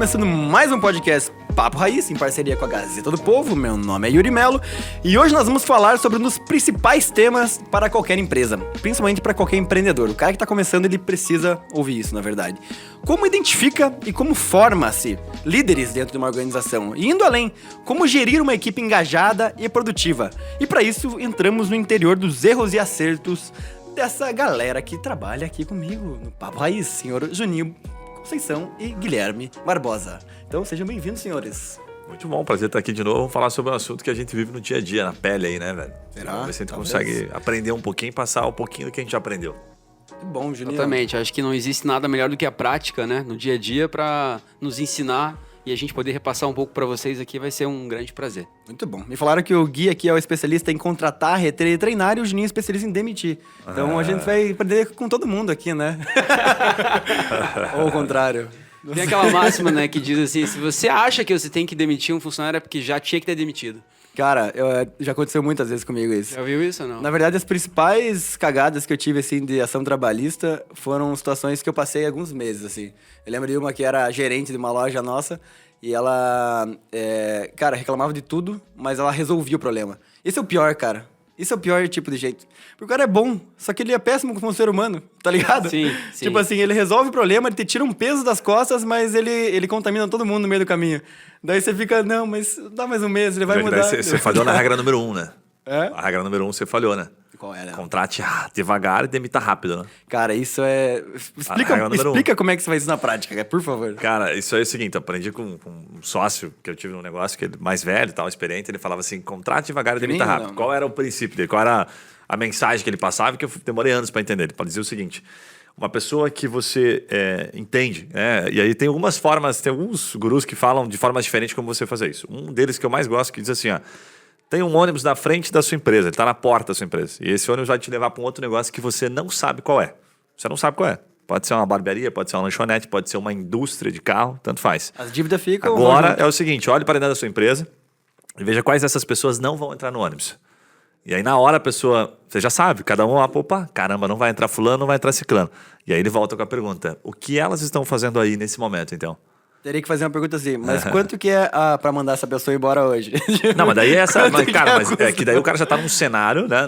começando mais um podcast Papo Raiz, em parceria com a Gazeta do Povo. Meu nome é Yuri Melo e hoje nós vamos falar sobre um dos principais temas para qualquer empresa, principalmente para qualquer empreendedor. O cara que está começando, ele precisa ouvir isso, na verdade. Como identifica e como forma-se líderes dentro de uma organização? E indo além, como gerir uma equipe engajada e produtiva? E para isso, entramos no interior dos erros e acertos dessa galera que trabalha aqui comigo no Papo Raiz, senhor Juninho Conceição e Guilherme Barbosa. Então sejam bem-vindos, senhores. Muito bom, prazer estar aqui de novo. Vamos falar sobre um assunto que a gente vive no dia a dia, na pele aí, né, velho? Será? Vamos ver se a gente consegue aprender um pouquinho e passar um pouquinho do que a gente já aprendeu. Muito bom, Juninho. Exatamente, acho que não existe nada melhor do que a prática, né, no dia a dia para nos ensinar e a gente poder repassar um pouco para vocês aqui vai ser um grande prazer. Muito bom. Me falaram que o Gui aqui é o especialista em contratar, reter e treinar e o Juninho é especialista em demitir. Então a gente vai aprender com todo mundo aqui, né? Ou o contrário. Tem aquela máxima, né, que diz assim, se você acha que você tem que demitir um funcionário é porque já tinha que ter demitido. Cara, já aconteceu muitas vezes comigo isso. Já viu isso ou não? Na verdade, as principais cagadas que eu tive, assim, de ação trabalhista foram situações que eu passei alguns meses, assim. Eu lembro de uma que era gerente de uma loja nossa e ela, cara, reclamava de tudo, mas ela resolvia o problema. Esse é o pior, cara. Esse é o pior tipo de jeito. Porque o cara é bom, só que ele é péssimo como um ser humano, tá ligado? Sim. Tipo assim, ele resolve o problema, ele te tira um peso das costas, mas ele contamina todo mundo no meio do caminho. Daí você fica, não, mas dá mais um mês, ele vai mudar. Você falhou na regra número 1, né? É? A regra número 1 você falhou, né? Qual é, né? Contrate devagar e demita rápido, né? Cara, isso é... Explica como é que você faz isso na prática, cara, por favor. Cara, isso aí é o seguinte, eu aprendi com um sócio que eu tive num negócio, que ele mais velho, tal, experiente, ele falava assim, contrate devagar e demita rápido. Qual era o princípio dele? Qual era a mensagem que ele passava, que eu demorei anos para entender. Ele dizia o seguinte, uma pessoa que você entende, e aí tem algumas formas, tem alguns gurus que falam de formas diferentes como você fazer isso. Um deles que eu mais gosto, que diz assim, ó, tem um ônibus na frente da sua empresa, ele está na porta da sua empresa. E esse ônibus vai te levar para um outro negócio que você não sabe qual é. Você não sabe qual é. Pode ser uma barbearia, pode ser uma lanchonete, pode ser uma indústria de carro, tanto faz. As dívidas ficam... Agora é o seguinte, olhe para dentro da sua empresa e veja quais dessas pessoas não vão entrar no ônibus. E aí na hora a pessoa, você já sabe, cada um, opa, caramba, não vai entrar fulano, não vai entrar ciclano. E aí ele volta com a pergunta, o que elas estão fazendo aí nesse momento, então? Teria que fazer uma pergunta assim, mas quanto que é pra mandar essa pessoa embora hoje? Não, mas daí é que daí o cara já tá num cenário, né?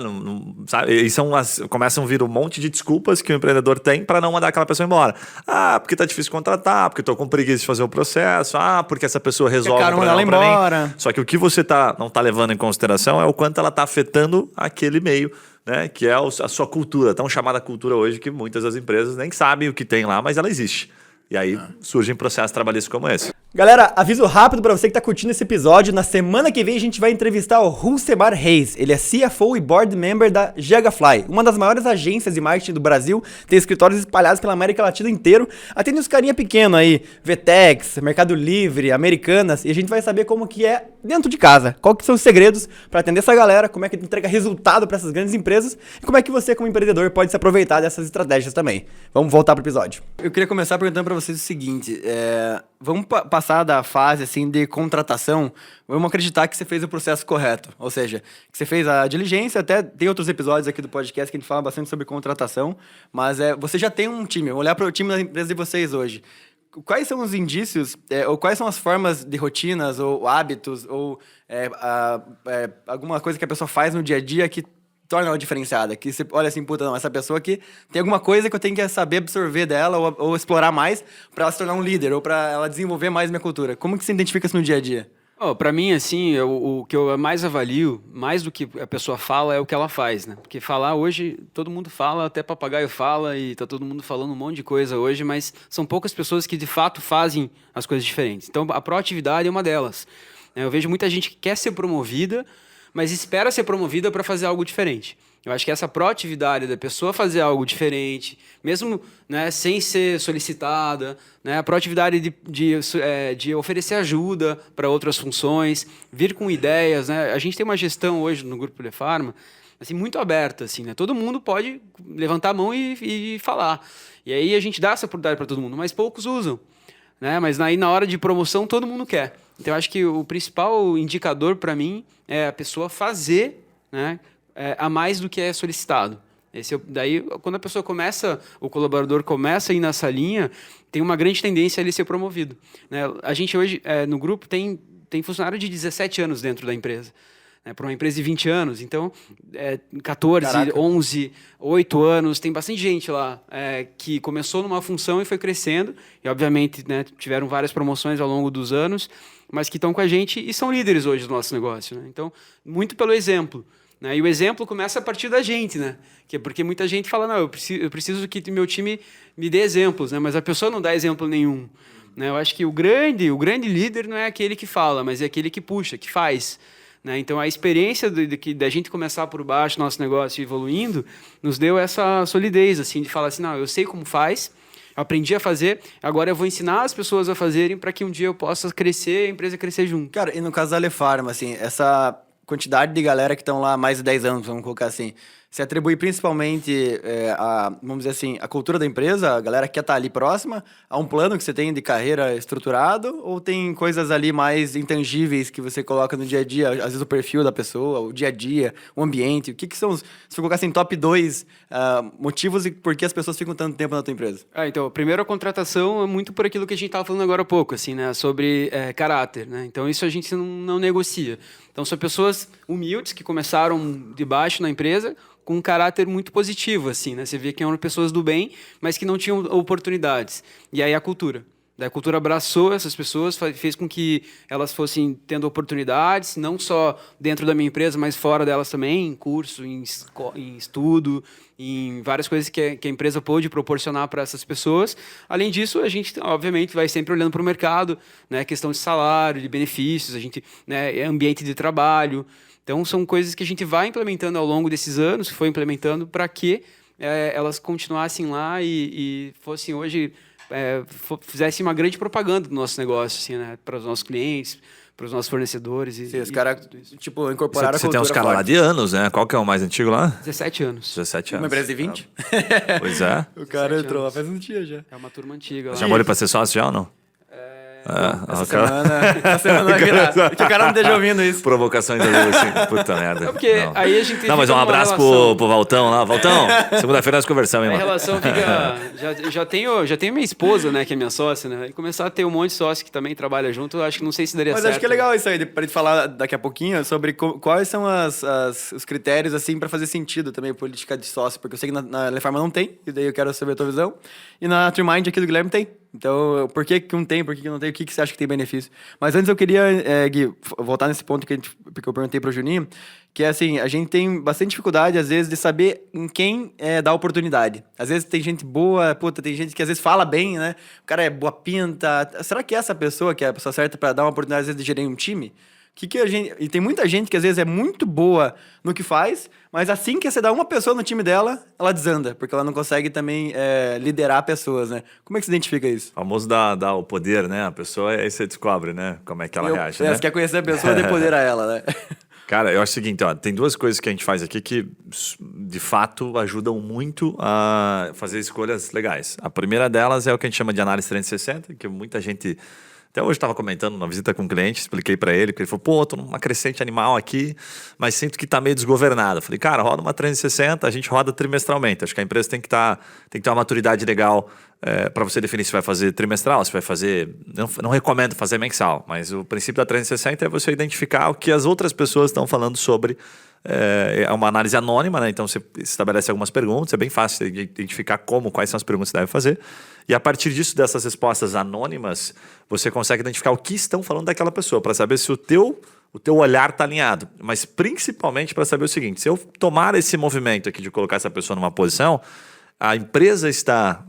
Sabe? E começam a vir um monte de desculpas que o empreendedor tem para não mandar aquela pessoa embora. Ah, porque tá difícil contratar, porque tô com preguiça de fazer o processo, porque essa pessoa resolve o problema pra mim. Só que o que você não tá levando em consideração é o quanto ela tá afetando aquele meio, né? Que é a sua cultura, tão chamada cultura hoje, que muitas das empresas nem sabem o que tem lá, mas ela existe. E aí surgem processos trabalhistas como esse. Galera, aviso rápido pra você que tá curtindo esse episódio. Na semana que vem a gente vai entrevistar o Rucemar Reis. Ele é CFO e Board Member da Jagafly, uma das maiores agências de marketing do Brasil. Tem escritórios espalhados pela América Latina inteiro. Atende uns carinha pequeno aí, Vtex, Mercado Livre, Americanas. E a gente vai saber como que é dentro de casa. Qual que são os segredos pra atender essa galera, como é que entrega resultado pra essas grandes empresas e como é que você, como empreendedor, pode se aproveitar dessas estratégias também. Vamos voltar pro episódio. Eu queria começar perguntando pra vocês o seguinte, vamos passar da fase assim de contratação, vamos acreditar que você fez o processo correto, ou seja, que você fez a diligência, até tem outros episódios aqui do podcast que a gente fala bastante sobre contratação, mas você já tem um time, olhar para o time da empresa de vocês hoje, quais são os indícios, ou quais são as formas de rotinas, ou hábitos, ou alguma coisa que a pessoa faz no dia a dia que torna ela diferenciada, que você olha assim, puta, não, essa pessoa aqui tem alguma coisa que eu tenho que saber absorver dela ou explorar mais pra ela se tornar um líder ou pra ela desenvolver mais minha cultura. Como que você identifica isso no dia a dia? Pra mim, assim, o que eu mais avalio, mais do que a pessoa fala, é o que ela faz, né? Porque falar hoje, todo mundo fala, até papagaio fala e tá todo mundo falando um monte de coisa hoje, mas são poucas pessoas que de fato fazem as coisas diferentes. Então, a proatividade é uma delas. Eu vejo muita gente que quer ser promovida, mas espera ser promovida para fazer algo diferente. Eu acho que essa proatividade da pessoa fazer algo diferente, mesmo, né, sem ser solicitada, né, a proatividade de oferecer ajuda para outras funções, vir com ideias. Né? A gente tem uma gestão hoje no Grupo Lefarma assim, muito aberta. Assim, né? Todo mundo pode levantar a mão e falar. E aí a gente dá essa oportunidade para todo mundo, mas poucos usam. Né? Mas aí na hora de promoção todo mundo quer. Então eu acho que o principal indicador para mim é a pessoa fazer, né, a mais do que é solicitado. Daí, quando a pessoa começa, o colaborador começa a ir nessa linha, tem uma grande tendência a ele ser promovido, né? A gente hoje, no grupo, tem funcionário de 17 anos dentro da empresa, né? Para uma empresa de 20 anos. Então, 14, Caraca. 11, 8 anos, tem bastante gente lá que começou numa função e foi crescendo. E, obviamente, né, tiveram várias promoções ao longo dos anos, mas que estão com a gente e são líderes hoje do nosso negócio, né? Então, muito pelo exemplo. Né? E o exemplo começa a partir da gente, né? Porque muita gente fala, não, eu preciso que meu time me dê exemplos, né? Mas a pessoa não dá exemplo nenhum. Né? Eu acho que o grande líder não é aquele que fala, mas é aquele que puxa, que faz. Né? Então, a experiência da gente começar por baixo, nosso negócio evoluindo, nos deu essa solidez, assim, de falar assim, não, eu sei como faz, eu aprendi a fazer, agora eu vou ensinar as pessoas a fazerem para que um dia eu possa crescer, a empresa crescer junto. Cara, e no caso da Alefarma, assim, essa quantidade de galera que estão lá há mais de 10 anos, vamos colocar assim, se atribui principalmente vamos dizer assim, a cultura da empresa, a galera que quer estar ali próxima, a um plano que você tem de carreira estruturado, ou tem coisas ali mais intangíveis que você coloca no dia a dia, às vezes o perfil da pessoa, o dia a dia, o ambiente, o que são os, se você colocar assim, top 2 motivos e por que as pessoas ficam tanto tempo na tua empresa? Então, primeiro a contratação é muito por aquilo que a gente estava falando agora há pouco, assim, né, sobre caráter, né? Então isso a gente não negocia. Então são pessoas humildes que começaram de baixo na empresa com um caráter muito positivo, assim, né? Você vê que eram pessoas do bem, mas que não tinham oportunidades. E aí a cultura. Daí a cultura abraçou essas pessoas, fez com que elas fossem tendo oportunidades, não só dentro da minha empresa, mas fora delas também, em curso, em estudo, em várias coisas que a empresa pôde proporcionar para essas pessoas. Além disso, a gente, obviamente, vai sempre olhando para o mercado, né? Questão de salário, de benefícios, a gente, né? Ambiente de trabalho. Então, são coisas que a gente vai implementando ao longo desses anos, foi implementando para que elas continuassem lá e fossem hoje, fizessem uma grande propaganda do nosso negócio, assim, né? Para os nossos clientes, para os nossos fornecedores. Sim, os caras, tipo, incorporaram Você a tem cultura uns caras lá de anos, né? Qual que é o mais antigo lá? 17 anos. 17 anos. Uma empresa de 20? Pois é. O cara 17 entrou lá anos. faz um dia já. É uma turma antiga lá. Chamou ele pra ser sócio já ou não? Essa semana vai virar. Que o cara não esteja ouvindo isso. Provocações às vezes assim. Puta merda. É porque Não. aí a gente Não, mas fica um numa abraço relação. pro Valtão lá. Valtão, segunda-feira nós conversamos, hein, A mano? relação fica. Já tenho minha esposa, né, que é minha sócia, né? E começar a ter um monte de sócio que também trabalha junto, eu acho que não sei se daria Mas certo. acho que é legal isso aí, pra gente falar daqui a pouquinho sobre quais são os critérios, assim, pra fazer sentido também, política de sócio, porque eu sei que na Lefarma não tem, e daí eu quero saber a tua visão, e na Trimind aqui do Guilherme tem. Então, por que um tem, por que não tem, o que você acha que tem benefício? Mas antes eu queria, Gui, voltar nesse ponto que eu perguntei pro Juninho, que é assim, a gente tem bastante dificuldade, às vezes, de saber em quem dá oportunidade. Às vezes tem gente boa, tem gente que às vezes fala bem, né? O cara é boa pinta. Será que essa pessoa que é a pessoa certa para dar uma oportunidade, às vezes, de gerir um time? E tem muita gente que às vezes é muito boa no que faz, mas assim que você dá uma pessoa no time dela, ela desanda, porque ela não consegue também liderar pessoas, né? Como é que você identifica isso? O famoso dá o poder, né? A pessoa, aí você descobre, né? Como é que ela reage, né? Você quer conhecer a pessoa, dê poder a ela, né? Cara, eu acho o seguinte, ó, tem duas coisas que a gente faz aqui que, de fato, ajudam muito a fazer escolhas legais. A primeira delas é o que a gente chama de análise 360, que muita gente... Até hoje eu estava comentando numa visita com um cliente, expliquei para ele, porque ele falou, pô, tô numa crescente animal aqui, mas sinto que tá meio desgovernado. Eu falei, cara, roda uma 360, a gente roda trimestralmente. Acho que a empresa tem que ter uma maturidade legal para você definir se vai fazer trimestral, se vai fazer... Não recomendo fazer mensal, mas o princípio da 360 é você identificar o que as outras pessoas estão falando sobre... É uma análise anônima, né? Então você estabelece algumas perguntas, é bem fácil de identificar quais são as perguntas que você deve fazer. E a partir disso, dessas respostas anônimas, você consegue identificar o que estão falando daquela pessoa, para saber se o teu olhar está alinhado. Mas principalmente para saber o seguinte: se eu tomar esse movimento aqui de colocar essa pessoa numa posição, a empresa está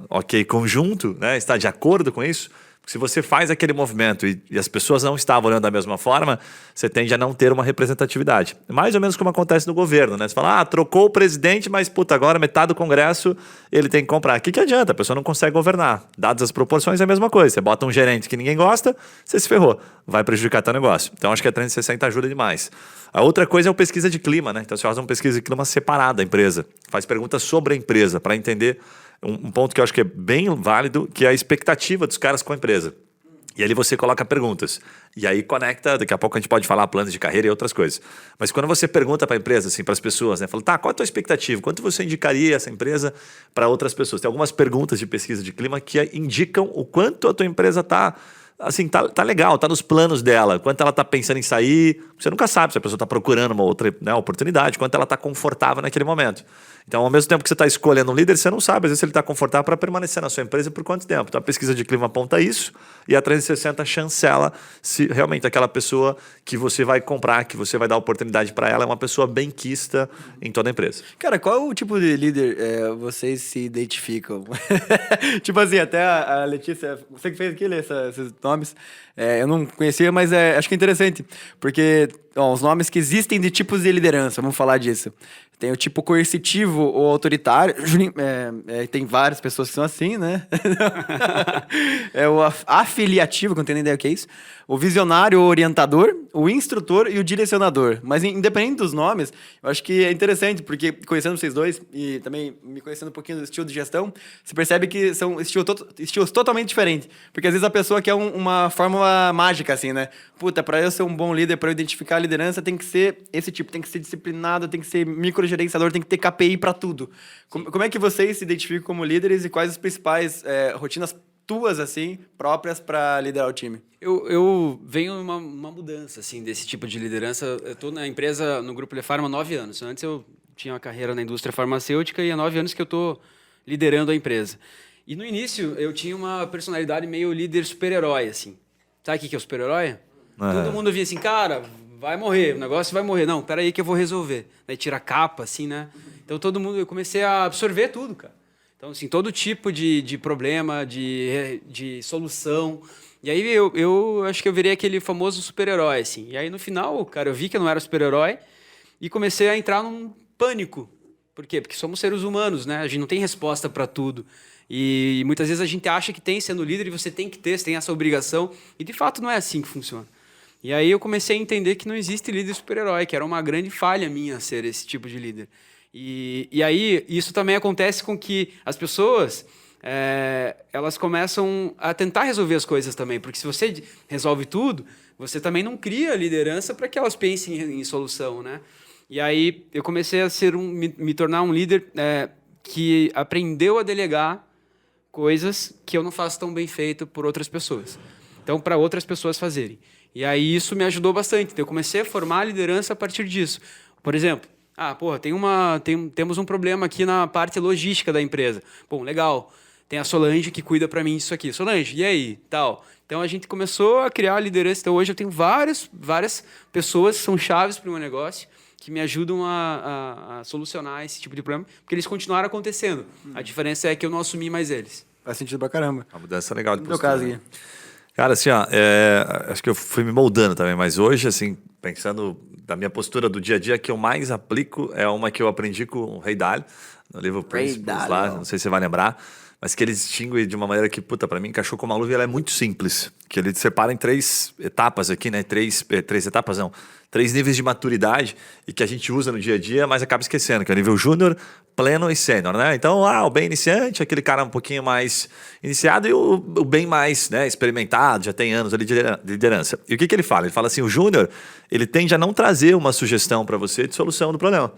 conjunto, né? Está de acordo com isso. Se você faz aquele movimento e as pessoas não estavam olhando da mesma forma, você tende a não ter uma representatividade. Mais ou menos como acontece no governo, né? Você fala, trocou o presidente, mas agora metade do Congresso ele tem que comprar. O que adianta? A pessoa não consegue governar. Dadas as proporções, é a mesma coisa. Você bota um gerente que ninguém gosta, você se ferrou. Vai prejudicar teu negócio. Então, acho que a 360 ajuda demais. A outra coisa é a pesquisa de clima, né? Então, você faz uma pesquisa de clima separada da empresa. Faz perguntas sobre a empresa para entender... Um ponto que eu acho que é bem válido, que é a expectativa dos caras com a empresa. E ali você coloca perguntas. E aí conecta, daqui a pouco a gente pode falar planos de carreira e outras coisas. Mas quando você pergunta para a empresa, assim, para as pessoas, né? Fala, tá, qual é a tua expectativa? Quanto você indicaria essa empresa para outras pessoas? Tem algumas perguntas de pesquisa de clima que indicam o quanto a tua empresa está... Assim, tá legal, tá nos planos dela. Quanto ela tá pensando em sair, você nunca sabe se a pessoa tá procurando uma outra, né, oportunidade, quanto ela tá confortável naquele momento. Então, ao mesmo tempo que você está escolhendo um líder, você não sabe, às vezes, se ele está confortável para permanecer na sua empresa por quanto tempo. Então, a pesquisa de clima aponta isso e a 360 chancela se realmente aquela pessoa que você vai comprar, que você vai dar oportunidade para ela, é uma pessoa benquista em toda a empresa. Cara, qual o tipo de líder vocês se identificam? Tipo assim, até a Letícia, você que fez aqui, esses nomes, eu não conhecia, mas acho que é interessante, porque os nomes que existem de tipos de liderança, vamos falar disso. Tem o tipo coercitivo ou autoritário. Tem várias pessoas que são assim, né? É o afiliativo, que eu não tenho nem ideia o que é isso. O visionário, o orientador, o instrutor e o direcionador. Mas independente dos nomes, eu acho que é interessante, porque conhecendo vocês dois e também me conhecendo um pouquinho do estilo de gestão, você percebe que são estilos totalmente diferentes. Porque às vezes a pessoa quer uma fórmula mágica, assim, né? Puta, pra eu ser um bom líder, pra eu identificar a liderança, tem que ser esse tipo, tem que ser disciplinado, tem que ser microgerenciador, tem que ter KPI pra tudo. Como é que vocês se identificam como líderes e quais as principais rotinas tuas, assim, próprias para liderar o time? Eu venho uma mudança, assim, desse tipo de liderança. Eu estou na empresa, no Grupo Lefarma, há 9 anos. Antes eu tinha uma carreira na indústria farmacêutica e há 9 anos que eu estou liderando a empresa. E no início eu tinha uma personalidade meio líder super-herói, assim. Sabe o que é o super-herói? Todo mundo vinha assim, cara, vai morrer, o negócio vai morrer. Não, peraí que eu vou resolver. Daí tira a capa, assim, né? Então eu comecei a absorver tudo, cara. Então, assim, todo tipo de problema, de solução. E aí eu acho que eu virei aquele famoso super-herói, assim. E aí no final, cara, eu vi que eu não era super-herói e comecei a entrar num pânico. Por quê? Porque somos seres humanos, né? A gente não tem resposta para tudo. E muitas vezes a gente acha que tem sendo líder e você tem que ter, você tem essa obrigação. E de fato não é assim que funciona. E aí eu comecei a entender que não existe líder super-herói, que era uma grande falha minha ser esse tipo de líder. E aí isso também acontece com que as pessoas elas começam a tentar resolver as coisas também, porque se você resolve tudo, você também não cria liderança para que elas pensem em solução, né? E aí eu comecei a me tornar um líder que aprendeu a delegar coisas que eu não faço tão bem feito por outras pessoas. Então, para outras pessoas fazerem. E aí isso me ajudou bastante. Então, eu comecei a formar a liderança a partir disso. Por exemplo, temos um problema aqui na parte logística da empresa. Bom, legal. Tem a Solange que cuida para mim disso aqui. Solange, e aí? Tal. Então, a gente começou a criar a liderança. Então, hoje eu tenho várias pessoas que são chaves para o meu negócio, que me ajudam a solucionar esse tipo de problema, porque eles continuaram acontecendo. A diferença é que eu não assumi mais eles. Faz sentido pra caramba. Uma mudança legal de postura. No meu caso, né? Cara, assim, acho que eu fui me moldando também, mas hoje, assim, pensando da minha postura do dia a dia, que eu mais aplico é uma que eu aprendi com o Ray Dalio, no livro Principles lá, não sei se você vai lembrar, mas que ele distingue de uma maneira que, pra mim, encaixou com uma luva e ela é muito simples, que ele separa em 3 etapas aqui, né? 3 etapas, não. 3 níveis de maturidade e que a gente usa no dia a dia, mas acaba esquecendo, que é o nível júnior, pleno e sênior, né? Então, o bem iniciante, aquele cara um pouquinho mais iniciado e o bem mais, né, experimentado, já tem anos ali de liderança. E o que ele fala? Ele fala assim, o júnior, ele tende a não trazer uma sugestão para você de solução do problema.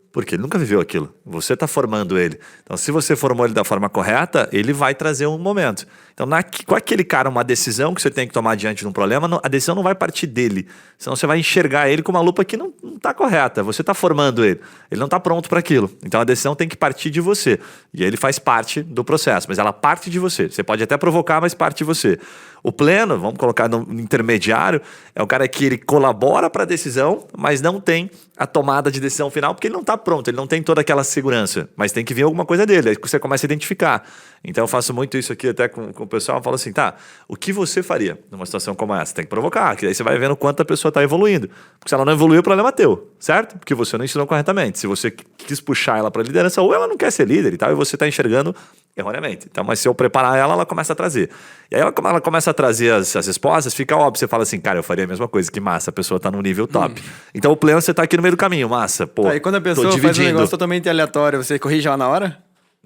Porque ele nunca viveu aquilo. Você está formando ele. Então, se você formou ele da forma correta, ele vai trazer um momento. Então, com aquele cara, uma decisão que você tem que tomar diante de um problema, a decisão não vai partir dele. Senão você vai enxergar ele com uma lupa que não está correta. Você está formando ele. Ele não está pronto para aquilo. Então, a decisão tem que partir de você. E ele faz parte do processo. Mas ela parte de você. Você pode até provocar, mas parte de você. O pleno, vamos colocar no intermediário, é o cara que ele colabora para a decisão, mas não tem a tomada de decisão final, porque ele não está pronto, ele não tem toda aquela segurança, mas tem que vir alguma coisa dele, aí você começa a identificar. Então eu faço muito isso aqui até com o pessoal, eu falo assim, tá, o que você faria numa situação como essa? Tem que provocar, que aí você vai vendo quanto a pessoa está evoluindo. Porque se ela não evoluiu, o problema é teu, certo? Porque você não ensinou corretamente. Se você quis puxar ela para a liderança, ou ela não quer ser líder e tal, e você está enxergando erroneamente. Então, mas se eu preparar ela começa a trazer. E aí, como ela começa a trazer as respostas, fica óbvio. Você fala assim, cara, eu faria a mesma coisa, que massa, a pessoa tá num nível top. Então, o pleno, você tá aqui no meio do caminho, massa. Pô, e quando a pessoa faz um negócio totalmente aleatório, você corrige ela na hora?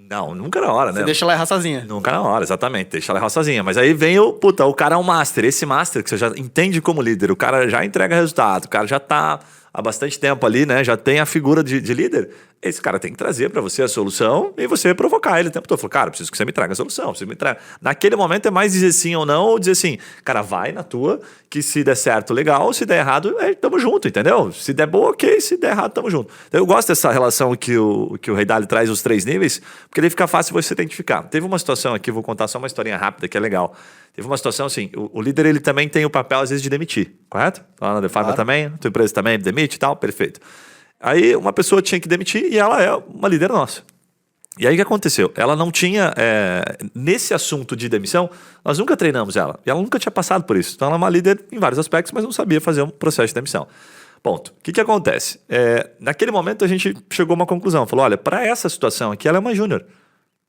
Não, nunca na hora, né? Você deixa ela errar sozinha. Nunca na hora, exatamente. Deixa ela errar sozinha. Mas aí vem o cara é um master. Esse master que você já entende como líder, o cara já entrega resultado, o cara já tá há bastante tempo ali, né? Já tem a figura de líder. Esse cara tem que trazer para você a solução e você provocar ele o tempo todo. Falar, cara, preciso que você me traga a solução. Você me traga. Naquele momento é mais dizer sim ou não, ou dizer assim, cara, vai na tua, que se der certo, legal, se der errado, tamo junto, entendeu? Se der boa, ok, se der errado, tamo junto. Então, eu gosto dessa relação que o Rei Dalio traz os 3 níveis, porque daí fica fácil você identificar. Teve uma situação aqui, vou contar só uma historinha rápida que é legal. Teve uma situação assim, o líder ele também tem o papel às vezes de demitir, correto? Lá na The Pharma também, tua empresa também demite e tal, perfeito. Aí uma pessoa tinha que demitir e ela é uma líder nossa. E aí o que aconteceu? Ela não tinha, nesse assunto de demissão, nós nunca treinamos ela. E ela nunca tinha passado por isso. Então ela é uma líder em vários aspectos, mas não sabia fazer um processo de demissão. Ponto. O que acontece? Naquele momento a gente chegou a uma conclusão. Falou, olha, para essa situação aqui ela é uma júnior.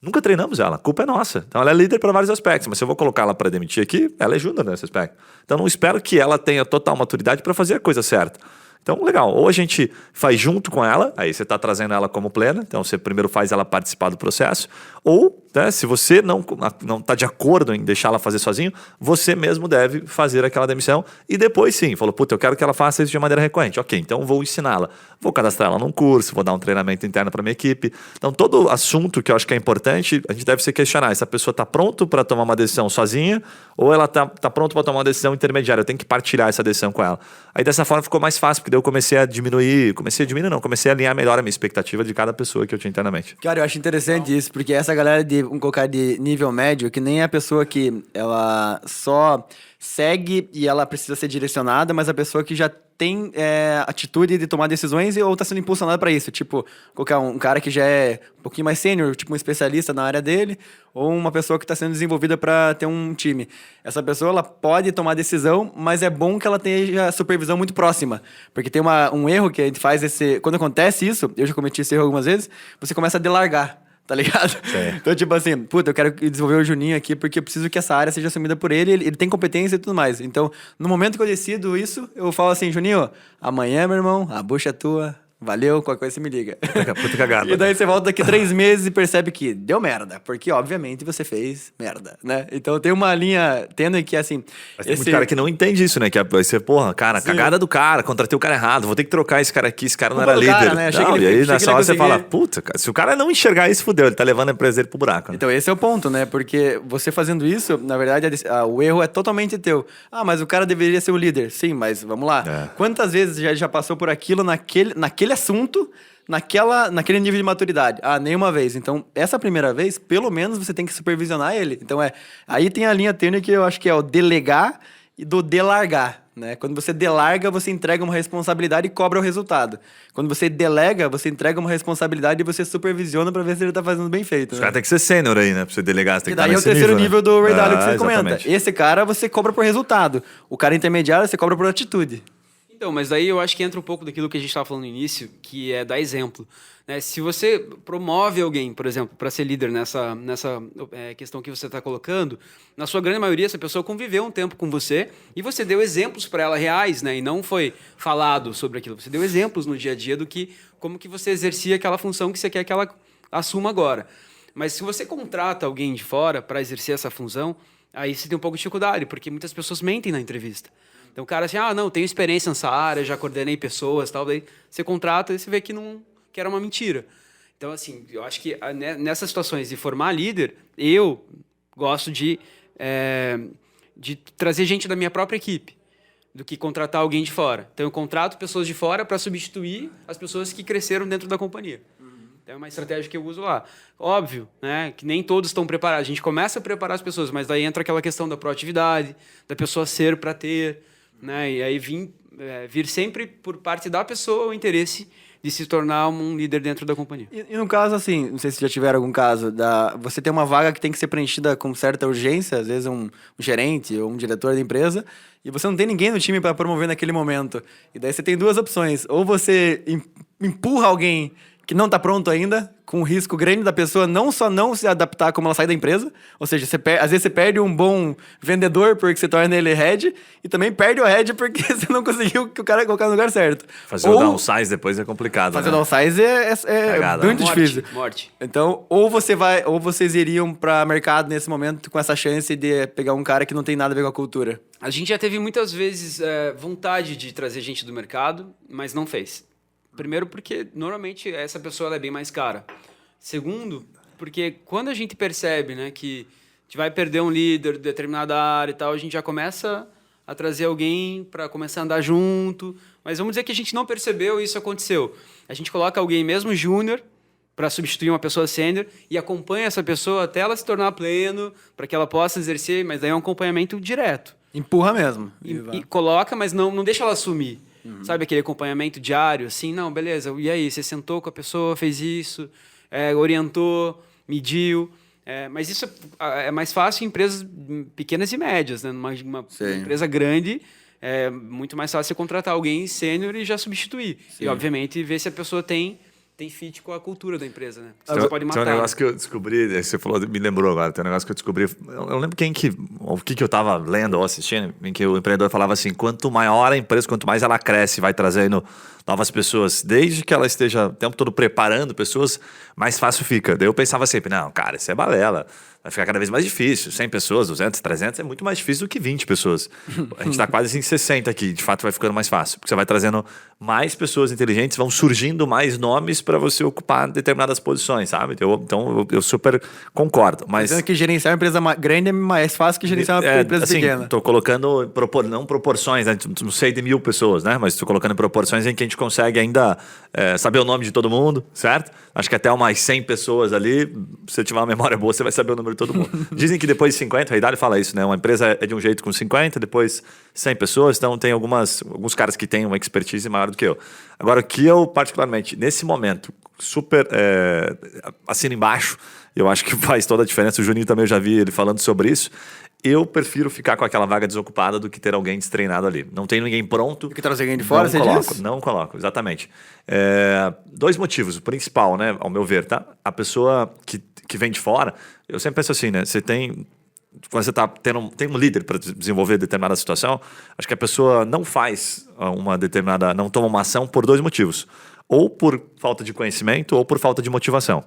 Nunca treinamos ela, a culpa é nossa. Então ela é líder para vários aspectos, mas se eu vou colocar ela para demitir aqui, ela é júnior nesse aspecto. Então não espero que ela tenha total maturidade para fazer a coisa certa. Então, legal, ou a gente faz junto com ela, aí você está trazendo ela como plena, então você primeiro faz ela participar do processo, ou, né, se você não está de acordo em deixar ela fazer sozinho, você mesmo deve fazer aquela demissão e depois sim, falou, puta, eu quero que ela faça isso de maneira recorrente. Ok, então vou ensiná-la, vou cadastrar ela num curso, vou dar um treinamento interno para minha equipe. Então, todo assunto que eu acho que é importante, a gente deve se questionar, essa pessoa está pronto para tomar uma decisão sozinha ou ela está pronto para tomar uma decisão intermediária, eu tenho que partilhar essa decisão com ela. Aí dessa forma ficou mais fácil, porque daí eu comecei a alinhar melhor a minha expectativa de cada pessoa que eu tinha internamente. Cara, eu acho interessante isso, porque essa galera vamos colocar de nível médio, que nem é a pessoa que ela só segue e ela precisa ser direcionada, mas a pessoa que já tem atitude de tomar decisões ou está sendo impulsionada para isso. Tipo, colocar um cara que já é um pouquinho mais sênior, tipo um especialista na área dele, ou uma pessoa que está sendo desenvolvida para ter um time. Essa pessoa ela pode tomar decisão, mas é bom que ela tenha supervisão muito próxima. Porque tem um erro que a gente faz, quando acontece isso, eu já cometi esse erro algumas vezes, você começa a delargar. Tá ligado? Sim. Então, tipo assim, puta, eu quero desenvolver o Juninho aqui porque eu preciso que essa área seja assumida por ele tem competência e tudo mais. Então, no momento que eu decido isso, eu falo assim, Juninho, amanhã, meu irmão, a bucha é tua, valeu, qualquer coisa você me liga. Puta cagada. E daí você volta daqui 3 meses e percebe que deu merda, porque obviamente você fez merda, né? Então tem uma linha tênue que assim... Mas tem muito cara que não entende isso, né? Que vai ser, porra, cara, sim, cagada do cara, contratei o cara errado, vou ter que trocar esse cara aqui, esse cara não era líder. Cara, né? Não, e aí nessa hora você fala, puta, cara, se o cara não enxergar isso, fudeu, ele tá levando a empresa dele pro buraco. Né? Então esse é o ponto, né? Porque você fazendo isso, na verdade, o erro é totalmente teu. Ah, mas o cara deveria ser o líder. Sim, mas vamos lá. Quantas vezes já passou por aquilo naquele assunto... naquele nível de maturidade. Ah, nenhuma vez. Então, essa primeira vez, pelo menos você tem que supervisionar ele. Então, aí tem a linha tênue que eu acho que é o delegar e do delargar, né? Quando você delarga, você entrega uma responsabilidade e cobra o resultado. Quando você delega, você entrega uma responsabilidade e você supervisiona pra ver se ele tá fazendo bem feito. Os né? caras tem que ser sênior aí, né? Pra você delegar, você tem que estar nesse nível. E daí é o terceiro nível né? do Ray Dalio que você exatamente. comenta. Esse cara, você cobra por resultado. O cara intermediário, você cobra por atitude. Então, mas daí eu acho que entra um pouco daquilo que a gente estava falando no início, que é dar exemplo. Né? Se você promove alguém, por exemplo, para ser líder nessa questão que você está colocando, na sua grande maioria, essa pessoa conviveu um tempo com você e você deu exemplos para ela reais, né? E não foi falado sobre aquilo. Você deu exemplos no dia a dia como que você exercia aquela função que você quer que ela assuma agora. Mas se você contrata alguém de fora para exercer essa função, aí você tem um pouco de dificuldade, porque muitas pessoas mentem na entrevista. Então o cara assim, não, tenho experiência nessa área, já coordenei pessoas e tal, daí você contrata e você vê que era uma mentira. Então assim, eu acho que nessas situações de formar líder, eu gosto de trazer gente da minha própria equipe, do que contratar alguém de fora. Então eu contrato pessoas de fora para substituir as pessoas que cresceram dentro da companhia. Então é uma estratégia que eu uso lá. Óbvio, né, que nem todos estão preparados. A gente começa a preparar as pessoas, mas daí entra aquela questão da proatividade, da pessoa ser para ter... Né? E aí vir sempre por parte da pessoa o interesse de se tornar um líder dentro da companhia. E no caso, assim, não sei se já tiveram algum caso, você tem uma vaga que tem que ser preenchida com certa urgência, às vezes um gerente ou um diretor da empresa, e você não tem ninguém no time para promover naquele momento. E daí você tem 2 opções. Ou você empurra alguém que não tá pronto ainda, com um risco grande da pessoa não só não se adaptar como ela sai da empresa, ou seja, às vezes você perde um bom vendedor porque você torna ele head, e também perde o head porque você não conseguiu que o cara colocar no lugar certo. Fazer o downsize depois é complicado, fazer né? o downsize é muito difícil. Morte. Então, ou vocês iriam para mercado nesse momento com essa chance de pegar um cara que não tem nada a ver com a cultura. A gente já teve muitas vezes vontade de trazer gente do mercado, mas não fez. Primeiro porque, normalmente, essa pessoa ela é bem mais cara. Segundo, porque quando a gente percebe, né, que a gente vai perder um líder de determinada área e tal, a gente já começa a trazer alguém para começar a andar junto. Mas vamos dizer que a gente não percebeu e isso aconteceu. A gente coloca alguém mesmo júnior para substituir uma pessoa sênior e acompanha essa pessoa até ela se tornar pleno, para que ela possa exercer, mas daí é um acompanhamento direto. Empurra mesmo. E coloca, mas não deixa ela assumir. Sabe aquele acompanhamento diário, assim, não, beleza, e aí, você sentou com a pessoa, fez isso, orientou, mediu, mas isso é mais fácil em empresas pequenas e médias, né? Numa empresa grande, é muito mais fácil você contratar alguém sênior e já substituir. Sim. E, obviamente, ver se a pessoa tem fit com a cultura da empresa, né? Você pode matar. Tem um negócio que eu descobri, você falou, me lembrou agora, tem um negócio que eu descobri, eu não lembro o que eu tava lendo ou assistindo, em que o empreendedor falava assim, quanto maior a empresa, quanto mais ela cresce, vai trazendo novas pessoas, desde que ela esteja o tempo todo preparando pessoas, mais fácil fica. Daí eu pensava sempre, não, cara, isso é balela, vai ficar cada vez mais difícil, 100 pessoas, 200, 300 é muito mais difícil do que 20 pessoas. A gente tá quase em 60 aqui, de fato vai ficando mais fácil, porque você vai trazendo mais pessoas inteligentes, vão surgindo mais nomes para você ocupar determinadas posições, sabe? Então eu super concordo. Mas dizendo que gerenciar uma empresa grande é mais fácil que gerenciar uma empresa assim, pequena. Tô colocando, não proporções, né? Não sei de 1000 pessoas, né? Mas tô colocando proporções em que a gente consegue ainda saber o nome de todo mundo, certo? Acho que até umas 100 pessoas ali, se você tiver uma memória boa, você vai saber o número de todo mundo. Dizem que depois de 50, a idade fala isso, né? Uma empresa é de um jeito com 50, depois 100 pessoas, então tem alguns caras que têm uma expertise maior do que eu. Agora, o que eu, particularmente, nesse momento, super assino embaixo, eu acho que faz toda a diferença, o Juninho também eu já vi ele falando sobre isso, eu prefiro ficar com aquela vaga desocupada do que ter alguém destreinado ali. Não tem ninguém pronto. Porque trazer alguém de fora, você diz? Não coloco, exatamente. 2 motivos. O principal, né, ao meu ver, tá? A pessoa que vem de fora, eu sempre penso assim, né? Quando você tem um líder para desenvolver determinada situação, acho que a pessoa não faz não toma uma ação por 2 motivos. Ou por falta de conhecimento, ou por falta de motivação.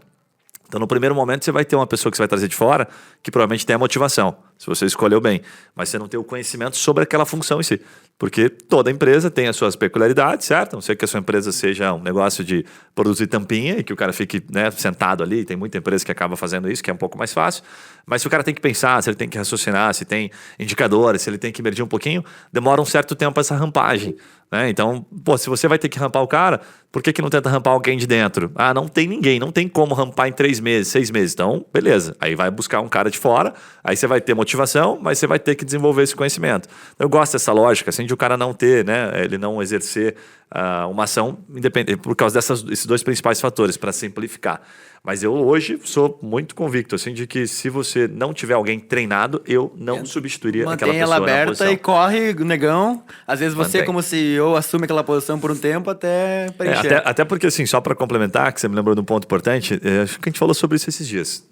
Então, no primeiro momento, você vai ter uma pessoa que você vai trazer de fora que provavelmente tem a motivação, se você escolheu bem, mas você não tem o conhecimento sobre aquela função em si. Porque toda empresa tem as suas peculiaridades, certo? A não ser que a sua empresa seja um negócio de produzir tampinha e que o cara fique, né, sentado ali. Tem muita empresa que acaba fazendo isso, que é um pouco mais fácil. Mas se o cara tem que pensar, se ele tem que raciocinar, se tem indicadores, se ele tem que medir um pouquinho, demora um certo tempo essa rampagem. Né? Então, se você vai ter que rampar o cara, por que não tenta rampar alguém de dentro? Ah, não tem ninguém, não tem como rampar em 3 meses, 6 meses. Então, beleza. Aí vai buscar um cara de fora, aí você vai ter motivação, mas você vai ter que desenvolver esse conhecimento. Eu gosto dessa lógica, assim, de o cara não ter, né, ele não exercer uma ação independente, por causa desses 2 principais fatores, para simplificar. Mas eu hoje sou muito convicto, assim, de que se você não tiver alguém treinado, eu não substituiria aquela pessoa. Mantém ela aberta e corre, negão. Às vezes você, Mantém. como CEO, assume aquela posição por um tempo até preencher. Até porque, assim, só para complementar, que você me lembrou de um ponto importante, acho que a gente falou sobre isso esses dias.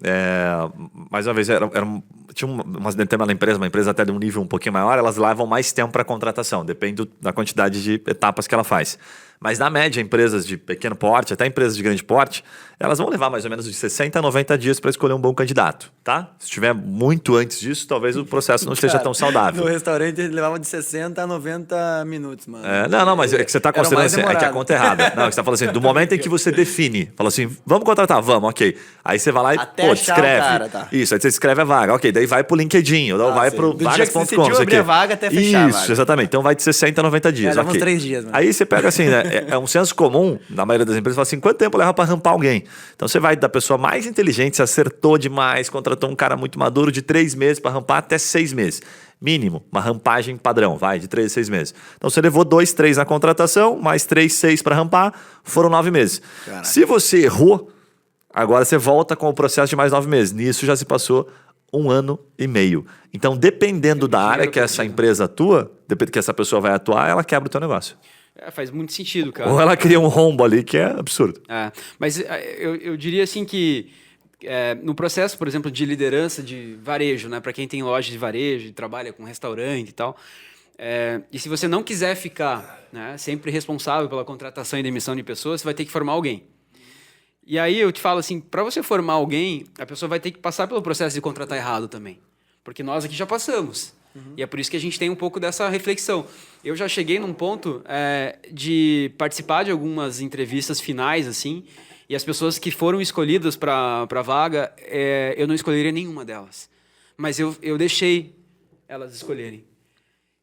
Mais uma vez, tinha uma determinada empresa, uma empresa até de um nível um pouquinho maior, elas levam mais tempo para contratação, depende da quantidade de etapas que ela faz. Mas, na média, empresas de pequeno porte, até empresas de grande porte, elas vão levar mais ou menos de 60 a 90 dias para escolher um bom candidato, tá? Se estiver muito antes disso, talvez o processo não esteja tão saudável. No restaurante, ele levava de 60 a 90 minutos, mano. Não, mas é que você está considerando assim, é que a conta é errada. Não, é que você está falando assim, do momento em que você define, fala assim, vamos contratar, vamos, ok. Aí você vai lá e, escreve. Cara, tá. Isso, aí você escreve a vaga, ok. Daí vai pro LinkedIn, ou vai pro vagas.com. Abrir a vaga até fechar. Isso, exatamente. Então vai de 60 a 90 dias. Leva uns 3 dias, mano. Aí você pega assim, né? É um senso comum, na maioria das empresas, fala assim, quanto tempo leva para rampar alguém? Então você vai da pessoa mais inteligente, você acertou demais, contratou um cara muito maduro de 3 meses para rampar até 6 meses. Mínimo, uma rampagem padrão, vai, de 3 a 6 meses. Então você levou 2, 3 na contratação, mais 3, 6 para rampar, foram 9 meses. Caraca. Se você errou, agora você volta com o processo de mais 9 meses. Nisso já se passou 1 ano e meio. Então, dependendo da área que essa empresa atua, dependendo que essa pessoa vai atuar, ela quebra o teu negócio. Faz muito sentido, cara. Ou ela cria um rombo ali que é absurdo. Mas eu diria assim que no processo, por exemplo, de liderança de varejo, né, para quem tem loja de varejo, trabalha com restaurante e tal, e se você não quiser ficar, né, sempre responsável pela contratação e demissão de pessoas, você vai ter que formar alguém. E aí eu te falo assim, para você formar alguém, a pessoa vai ter que passar pelo processo de contratar errado também. Porque nós aqui já passamos. E é por isso que a gente tem um pouco dessa reflexão. Eu já cheguei num ponto de participar de algumas entrevistas finais, assim, e as pessoas que foram escolhidas para a vaga, eu não escolheria nenhuma delas. Mas eu deixei elas escolherem.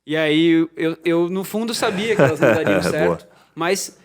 E aí eu no fundo, sabia que elas não dariam certo. Mas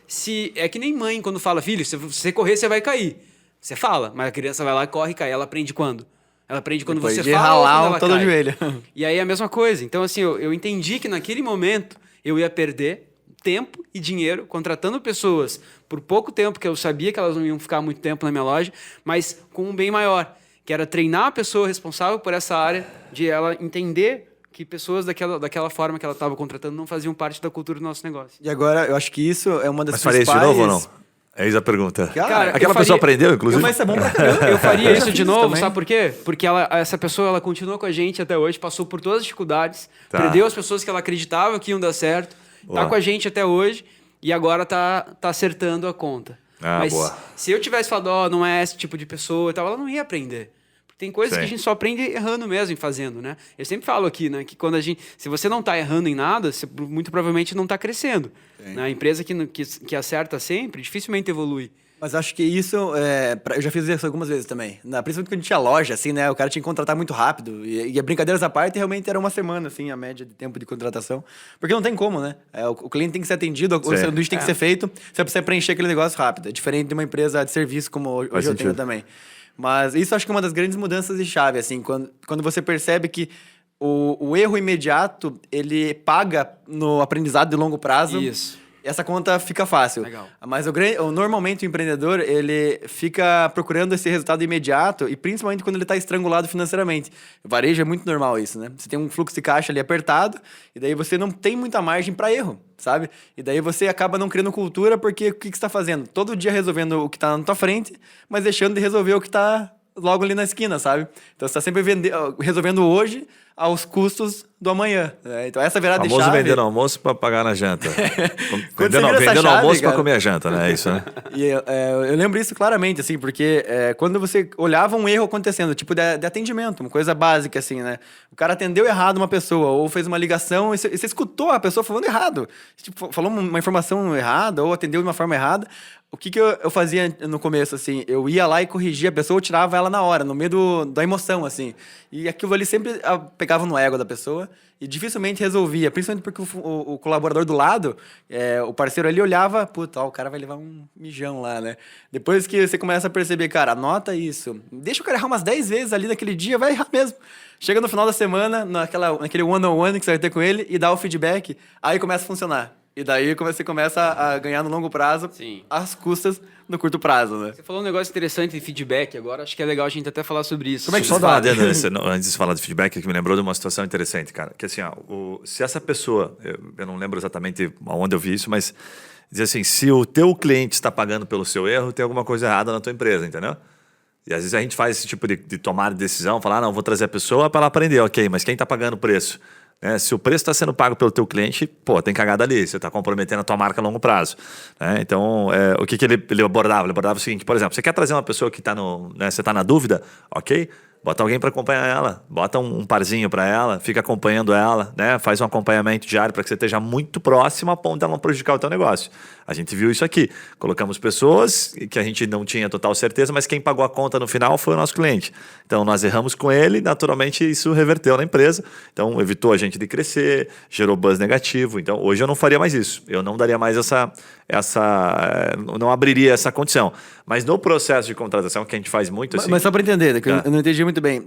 é que nem mãe quando fala, filho, se você correr, você vai cair. Você fala, mas a criança vai lá, corre e cai. Ela aprende quando? Ela aprende quando depois você de fala ou quando ralar ela todo o cai. joelho. E aí é a mesma coisa. Então, assim, eu entendi que naquele momento eu ia perder tempo e dinheiro contratando pessoas por pouco tempo, que eu sabia que elas não iam ficar muito tempo na minha loja, mas com um bem maior, que era treinar a pessoa responsável por essa área, de ela entender que pessoas daquela forma que ela estava contratando não faziam parte da cultura do nosso negócio. E agora, eu acho que isso é uma das Mas faria isso de novo ou não? Eis a pergunta. Cara, aquela pessoa aprendeu, inclusive? Mas isso é bom pra caramba. Eu faria isso fiz de novo, também. sabe por quê? Porque essa pessoa ela continua com a gente até hoje, passou por todas as dificuldades, perdeu as pessoas que ela acreditava que iam dar certo, tá com a gente até hoje e agora tá acertando a conta. Mas se eu tivesse falado, não é esse tipo de pessoa e tal, ela não ia aprender. Tem coisas que a gente só aprende errando mesmo e fazendo, né? Eu sempre falo aqui, né, que quando se você não está errando em nada, você muito provavelmente não está crescendo. Né? A empresa que acerta sempre, dificilmente evolui. Mas acho que isso, eu já fiz isso algumas vezes também. Principalmente quando a gente tinha loja, assim, né? O cara tinha que contratar muito rápido. E brincadeiras à parte, realmente era uma semana, assim, a média de tempo de contratação. Porque não tem como, né? O cliente tem que ser atendido, o sanduíche tem que ser feito, você precisa preencher aquele negócio rápido. É diferente de uma empresa de serviço como hoje eu tenho também. Mas isso acho que é uma das grandes mudanças de chave, assim, quando você percebe que o erro imediato, ele paga no aprendizado de longo prazo. Isso. Essa conta fica fácil. Legal. Mas normalmente o empreendedor, ele fica procurando esse resultado imediato e principalmente quando ele está estrangulado financeiramente. O varejo é muito normal isso, né? Você tem um fluxo de caixa ali apertado e daí você não tem muita margem para erro, sabe? E daí você acaba não criando cultura porque o que você está fazendo? Todo dia resolvendo o que está na tua frente, mas deixando de resolver o que está logo ali na esquina, sabe? Então você está sempre resolvendo hoje aos custos do amanhã. Né? Então essa virada de chave... Famoso vendendo almoço para pagar na janta. vendendo almoço para comer a janta, né? É isso, né? E eu lembro isso claramente, assim, porque quando você olhava um erro acontecendo, tipo de atendimento, uma coisa básica, assim, né? O cara atendeu errado uma pessoa, ou fez uma ligação, e você escutou a pessoa falando errado. Tipo, falou uma informação errada, ou atendeu de uma forma errada. O que eu fazia no começo, assim? Eu ia lá e corrigia a pessoa, ou tirava ela na hora, no meio da emoção, assim. E aquilo ali sempre pegava no ego da pessoa e dificilmente resolvia, principalmente porque o colaborador do lado, o parceiro ali olhava, puta, o cara vai levar um mijão lá, né? Depois que você começa a perceber, cara, anota isso, deixa o cara errar umas 10 vezes ali naquele dia, vai errar mesmo. Chega no final da semana, naquele one-on-one que você vai ter com ele e dá o feedback, aí começa a funcionar. E daí você começa a ganhar no longo prazo, às custas no curto prazo, né? Você falou um negócio interessante de feedback agora, acho que é legal a gente até falar sobre isso. Como é que só dá antes de falar de feedback, que me lembrou de uma situação interessante, cara. Que assim, se essa pessoa, eu não lembro exatamente onde eu vi isso, mas diz assim, se o teu cliente está pagando pelo seu erro, tem alguma coisa errada na tua empresa, entendeu? E às vezes a gente faz esse tipo de tomada de decisão, falar, não, vou trazer a pessoa para ela aprender, ok, mas quem está pagando o preço? Se o preço está sendo pago pelo teu cliente, tem cagada ali, você está comprometendo a tua marca a longo prazo. Então, o que ele abordava? Ele abordava o seguinte, por exemplo, você quer trazer uma pessoa que está você está na dúvida, ok? Bota alguém para acompanhar ela, bota um parzinho para ela, fica acompanhando ela, né? Faz um acompanhamento diário para que você esteja muito próximo a ponto de ela não prejudicar o teu negócio. A gente viu isso aqui. Colocamos pessoas que a gente não tinha total certeza, mas quem pagou a conta no final foi o nosso cliente. Então, nós erramos com ele, naturalmente isso reverteu na empresa. Então, evitou a gente de crescer, gerou buzz negativo. Então, hoje eu não faria mais isso. Eu não daria mais não abriria essa condição. Mas no processo de contratação, que a gente faz muito assim... Mas só para entender, que eu não entendi muito bem.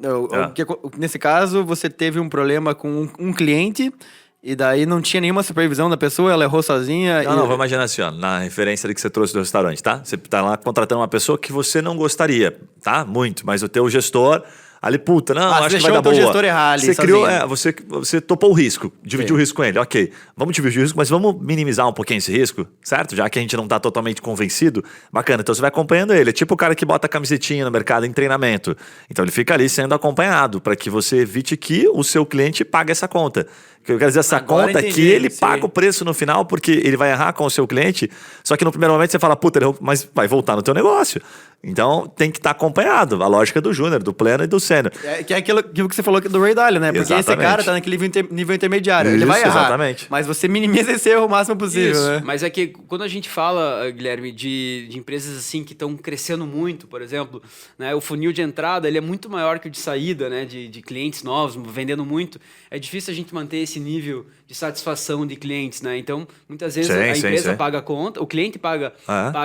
Nesse caso, você teve um problema com um cliente... E daí não tinha nenhuma supervisão da pessoa, ela errou sozinha. Não, vamos imaginar assim, na referência ali que você trouxe do restaurante, tá? Você tá lá contratando uma pessoa que você não gostaria, tá? Muito, mas o teu gestor Ali, puta, não, você acho que vai dar deixou o teu boa. gestor errar ali, Você criou, sozinho. você topou o risco, dividiu o risco com ele. Ok, vamos dividir o risco, mas vamos minimizar um pouquinho esse risco, certo? Já que a gente não tá totalmente convencido. Bacana, então você vai acompanhando ele. É tipo o cara que bota a camisetinha no mercado em treinamento. Então ele fica ali sendo acompanhado para que você evite que o seu cliente pague essa conta. O que eu quero dizer, essa Agora conta é que entendi, ele sim. paga o preço no final, porque ele vai errar com o seu cliente, só que no primeiro momento você fala, puta, ele errou, mas vai voltar no teu negócio. Então tem que estar acompanhado. A lógica do júnior, do pleno e do sênior. Que é aquilo que você falou do Ray Dalio, né? Porque esse Exatamente. cara tá naquele nível intermediário. Ele Isso, vai errar. exatamente. Mas você minimiza esse erro o máximo possível, Isso, né? mas é que quando a gente fala, Guilherme, de empresas assim que estão crescendo muito, por exemplo, né, o funil de entrada ele é muito maior que o de saída, né, de clientes novos, vendendo muito. É difícil a gente manter esse nível de satisfação de clientes, né? Então, muitas vezes a empresa paga a conta, o cliente paga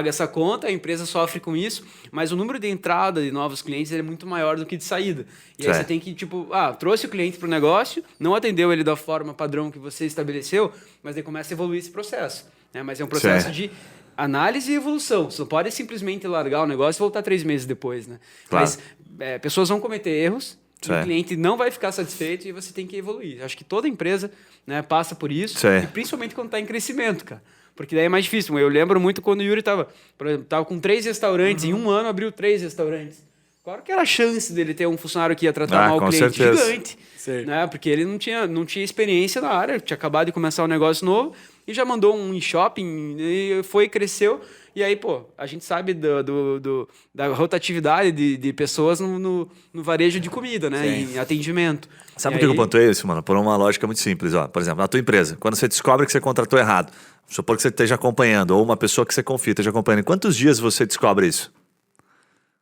essa conta, a empresa sofre com isso, mas o número de entrada de novos clientes ele é muito maior do que de saída. E aí você tem que, tipo, trouxe o cliente para o negócio, não atendeu ele da forma padrão que você estabeleceu, mas daí começa a evoluir esse processo, né? Mas é um processo de análise e evolução. Você não pode simplesmente largar o negócio e voltar 3 meses depois, né? Claro. Mas pessoas vão cometer erros, o cliente não vai ficar satisfeito e você tem que evoluir. Acho que toda empresa, né, passa por isso, e principalmente quando está em crescimento, cara. Porque daí é mais difícil. Eu lembro muito quando o Yuri estava com 3 restaurantes, em um ano abriu 3 restaurantes. Claro que era a chance dele ter um funcionário que ia tratar mal o cliente gigante, né? Porque ele não tinha experiência na área, tinha acabado de começar um negócio novo e já mandou um shopping, e cresceu. E aí, pô, a gente sabe da rotatividade de pessoas no varejo de comida, né? Em atendimento. Sabe por que eu pontuei isso, mano? Por uma lógica muito simples. Ó. Por exemplo, na tua empresa, quando você descobre que você contratou errado, supor que você esteja acompanhando, ou uma pessoa que você confia esteja acompanhando, em quantos dias você descobre isso?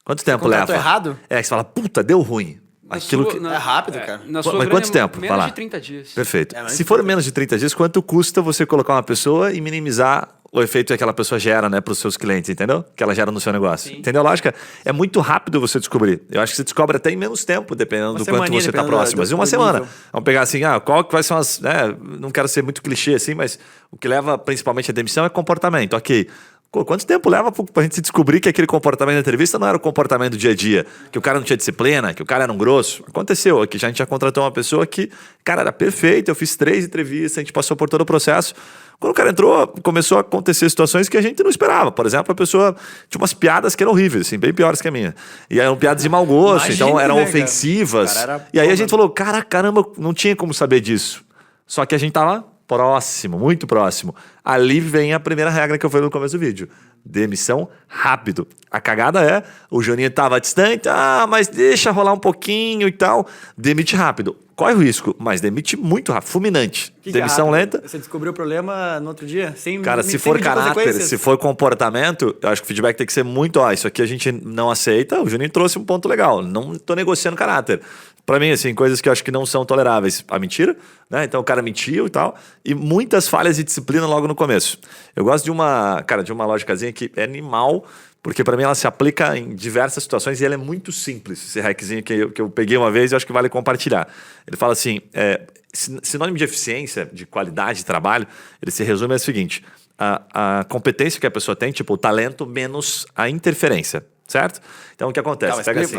Quanto tempo leva? Contratou errado? Você fala, puta, deu ruim. É rápido, cara. Mas quanto tempo? Menos de 30 dias. Perfeito. Se for menos de 30 dias, quanto custa você colocar uma pessoa e minimizar o efeito que aquela pessoa gera, né, para os seus clientes, entendeu? Que ela gera no seu negócio. Sim. Entendeu a lógica? É muito rápido você descobrir. Eu acho que você descobre até em menos tempo, dependendo do quanto você está próximo. Mas em uma semana. Vamos pegar assim, quais são as... não quero ser muito clichê assim, mas o que leva principalmente à demissão é comportamento. Ok. Quanto tempo leva pra gente se descobrir que aquele comportamento da entrevista não era o comportamento do dia a dia? Que o cara não tinha disciplina, que o cara era um grosso? Aconteceu aqui. A gente já contratou uma pessoa que, cara, era perfeita. Eu fiz 3 entrevistas, a gente passou por todo o processo. Quando o cara entrou, começou a acontecer situações que a gente não esperava. Por exemplo, a pessoa tinha umas piadas que eram horríveis, assim, bem piores que a minha. E eram piadas de mau gosto, então eram ofensivas. E aí a gente falou, caramba, não tinha como saber disso. Só que a gente tava próximo, muito próximo. Ali vem a primeira regra que eu falei no começo do vídeo. Demissão rápido. A cagada é, o Juninho estava distante, mas deixa rolar um pouquinho e tal. Demite rápido. Corre o risco, mas demite muito rápido, fulminante. Demissão lenta. Você descobriu o problema no outro dia? Cara, se for caráter, se for comportamento, eu acho que o feedback tem que ser muito, isso aqui a gente não aceita. O Juninho trouxe um ponto legal. Não tô negociando caráter. Pra mim, assim, coisas que eu acho que não são toleráveis. A mentira, né? Então o cara mentiu e tal. E muitas falhas de disciplina logo no começo. Eu gosto de uma lógicazinha que é animal, porque pra mim ela se aplica em diversas situações e ela é muito simples. Esse hackzinho que eu peguei uma vez e eu acho que vale compartilhar. Ele fala assim, sinônimo de eficiência, de qualidade de trabalho, ele se resume ao seguinte, a competência que a pessoa tem, tipo o talento menos a interferência. Certo? Então o que acontece? Pega assim,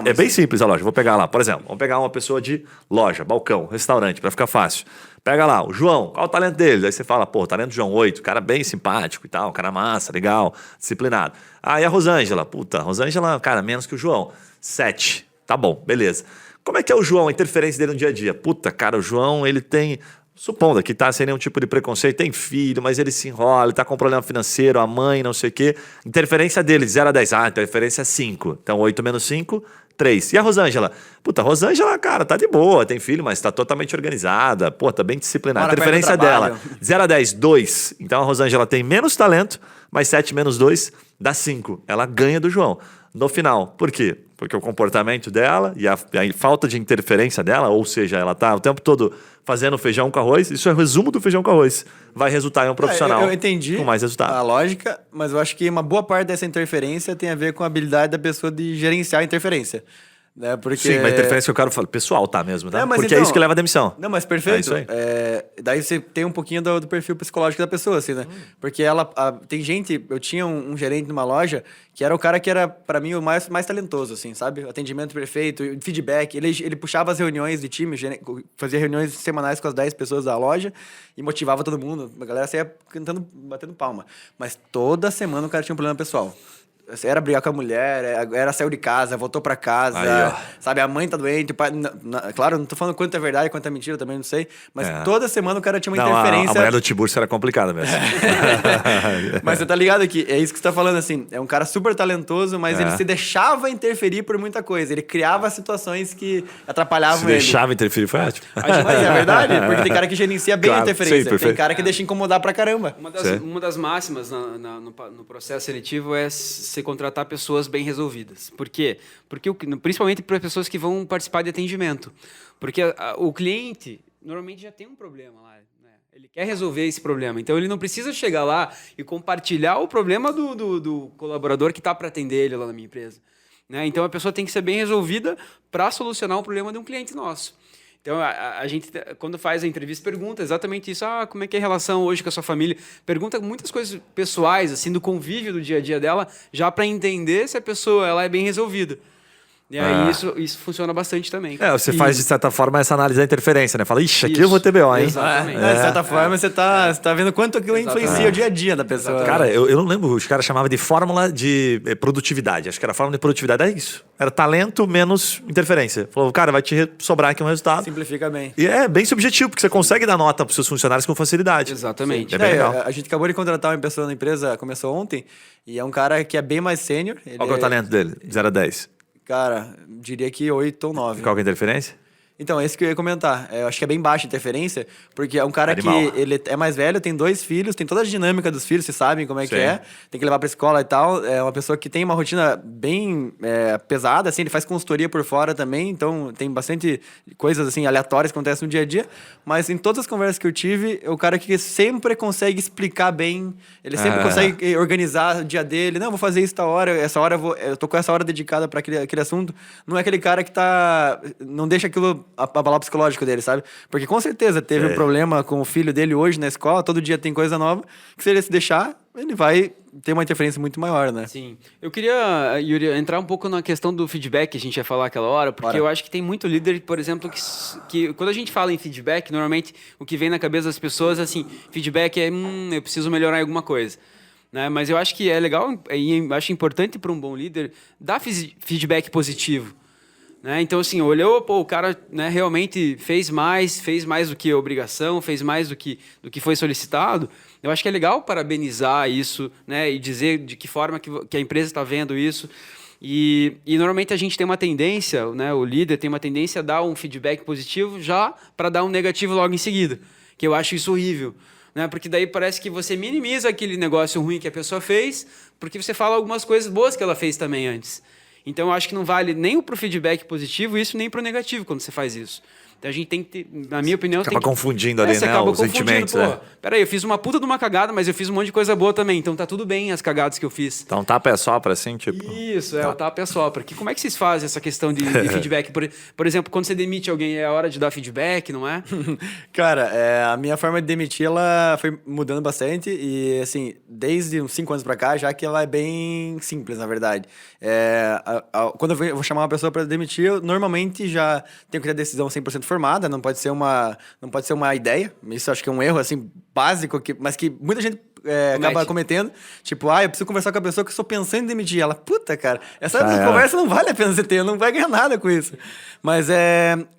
é bem simples a loja. Vou pegar lá, por exemplo, vamos pegar uma pessoa de loja, balcão, restaurante, para ficar fácil. Pega lá, o João, qual o talento dele? Aí você fala, pô, o talento do João 8, cara bem simpático e tal, cara massa, legal, disciplinado. E a Rosângela? Puta, a Rosângela, cara, menos que o João. 7. Tá bom, beleza. Como é que é o João, a interferência dele no dia a dia? Puta, cara, o João, ele tem... Supondo que tá sem nenhum tipo de preconceito, tem filho, mas ele se enrola, ele tá com problema financeiro, a mãe, não sei o quê. Interferência dele, de 0 a 10. Interferência 5. Então, 8 menos 5, 3. E a Rosângela? Puta, a Rosângela, cara, tá de boa, tem filho, mas tá totalmente organizada, tá bem disciplinada. Interferência dela, 0 a 10, 2. Então, a Rosângela tem menos talento, mais 7 menos 2, dá 5. Ela ganha do João. No final. Por quê? Porque o comportamento dela e a falta de interferência dela, ou seja, ela tá o tempo todo fazendo feijão com arroz, isso é o resumo do feijão com arroz. Vai resultar em um profissional eu entendi com mais resultado. A lógica, mas eu acho que uma boa parte dessa interferência tem a ver com a habilidade da pessoa de gerenciar a interferência. Né? Porque... Sim, mas a interferência que eu quero falar, pessoal, tá mesmo, tá? Porque então, é isso que leva à demissão. Não, mas perfeito. É isso aí. Daí você tem um pouquinho do perfil psicológico da pessoa, assim, né? Porque tem gente, eu tinha um gerente numa loja que era o cara que era, pra mim, o mais talentoso, assim, sabe? Atendimento perfeito, feedback. Ele puxava as reuniões de time, fazia reuniões semanais com as 10 pessoas da loja e motivava todo mundo. A galera saía cantando, batendo palma. Mas toda semana o cara tinha um problema pessoal. Era brigar com a mulher, era saiu de casa, voltou pra casa, aí, sabe? A mãe tá doente, o pai... Claro, não tô falando quanto é verdade, quanto é mentira, também não sei. Mas toda semana o cara tinha uma interferência... A mulher do Tiburcio era complicada mesmo. Mas você tá ligado que é isso que você tá falando, assim. É um cara super talentoso, mas ele se deixava interferir por muita coisa. Ele criava situações que atrapalhavam ele. Se deixava interferir, foi ótimo. Mas é verdade, porque tem cara que gerencia bem a interferência. Sim, tem cara que deixa incomodar pra caramba. Uma das máximas no processo seletivo é você contratar pessoas bem resolvidas. Por quê? Porque principalmente para pessoas que vão participar de atendimento. Porque o cliente normalmente já tem um problema lá, né? Ele quer resolver esse problema. Então ele não precisa chegar lá e compartilhar o problema do colaborador que está para atender ele lá na minha empresa, né? Então a pessoa tem que ser bem resolvida para solucionar o problema de um cliente nosso. Então, a gente, quando faz a entrevista, pergunta exatamente isso. Como é que é a relação hoje com a sua família? Pergunta muitas coisas pessoais, assim, do convívio do dia a dia dela, já para entender se a pessoa ela é bem resolvida. E aí isso funciona bastante também. Você faz, de certa forma, essa análise da interferência, né? Fala, ixi, aqui eu vou ter BO, hein? Exatamente. De certa forma, você tá vendo quanto aquilo influencia o dia a dia da pessoa. Cara, eu não lembro, os caras chamavam de fórmula de produtividade. Acho que era a fórmula de produtividade, é isso. Era talento menos interferência. Falou, cara, vai te sobrar aqui um resultado. Simplifica bem. E é bem subjetivo, porque você consegue dar nota para os seus funcionários com facilidade. Exatamente. É bem legal. A gente acabou de contratar uma pessoa na empresa, começou ontem, e é um cara que é bem mais sênior. Qual que é o talento dele? 0 a 10. Cara, diria que 8 ou 9. Qual que é a interferência? Então, esse que eu ia comentar. Eu acho que é bem baixa a interferência, porque é um cara Animal. que ele é mais velho, tem 2 filhos, tem toda a dinâmica dos filhos, vocês sabem como é Sim. que é. Tem que levar pra escola e tal. É uma pessoa que tem uma rotina bem pesada, assim, ele faz consultoria por fora também, então tem bastante coisas, assim, aleatórias que acontecem no dia a dia. Mas em todas as conversas que eu tive, é o cara que sempre consegue explicar bem, ele sempre consegue organizar o dia dele. Não, vou fazer isso essa hora eu tô com essa hora dedicada pra aquele assunto. Não é aquele cara que não deixa aquilo abalar o psicológico dele, sabe? Porque com certeza teve um problema com o filho dele hoje na escola, todo dia tem coisa nova, que se ele se deixar, ele vai ter uma interferência muito maior, né? Sim. Eu queria, Yuri, entrar um pouco na questão do feedback que a gente ia falar aquela hora, porque eu acho que tem muito líder, por exemplo, que quando a gente fala em feedback, normalmente o que vem na cabeça das pessoas é assim, feedback é, eu preciso melhorar em alguma coisa. Né? Mas eu acho que é legal e acho importante para um bom líder dar feedback positivo. Né? Então, assim, olhou, o cara, né, realmente fez mais do que obrigação, fez mais do que foi solicitado. Eu acho que é legal parabenizar isso, né, e dizer de que forma que a empresa está vendo isso. E normalmente a gente tem uma tendência, né, o líder tem uma tendência a dar um feedback positivo já para dar um negativo logo em seguida, que eu acho isso horrível. Né? Porque daí parece que você minimiza aquele negócio ruim que a pessoa fez, porque você fala algumas coisas boas que ela fez também antes. Então, eu acho que não vale nem para o feedback positivo isso, nem para o negativo quando você faz isso. Então, a gente tem que ter, na minha opinião... Acaba confundindo ali, né, os sentimentos. Peraí, eu fiz uma puta de uma cagada, mas eu fiz um monte de coisa boa também. Então, tá tudo bem as cagadas que eu fiz. Então, tapa é sopra, assim, tipo... Isso, o tapa é sopra. Como é que vocês fazem essa questão de feedback? Por exemplo, quando você demite alguém, é a hora de dar feedback, não é? Cara, a minha forma de demitir, ela foi mudando bastante. E, assim, desde uns 5 anos pra cá, já que ela é bem simples, na verdade. Quando eu vou chamar uma pessoa pra demitir, eu normalmente já tenho que ter a decisão 100% formada, não pode ser uma ideia. Isso acho que é um erro, assim, básico, mas que muita gente acaba cometendo. Tipo, eu preciso conversar com a pessoa que eu estou pensando em demitir. Ela, puta, cara, essa conversa não vale a pena você ter, não vai ganhar nada com isso. Mas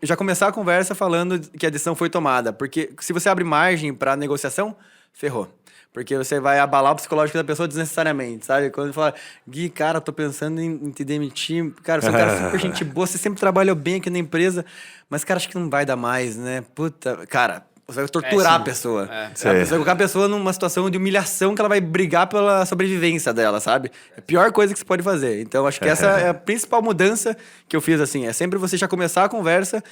já começar a conversa falando que a decisão foi tomada. Porque se você abre margem para negociação, ferrou. Porque você vai abalar o psicológico da pessoa desnecessariamente, sabe? Quando fala, Gui, cara, tô pensando em te demitir. Cara, você é um cara super gente boa, você sempre trabalhou bem aqui na empresa, mas, cara, acho que não vai dar mais, né? Puta, cara, Você vai torturar a pessoa. Você vai colocar a pessoa numa situação de humilhação que ela vai brigar pela sobrevivência dela, sabe? É a pior coisa que você pode fazer. Então, acho que essa é a principal mudança que eu fiz, assim. É sempre você já começar a conversa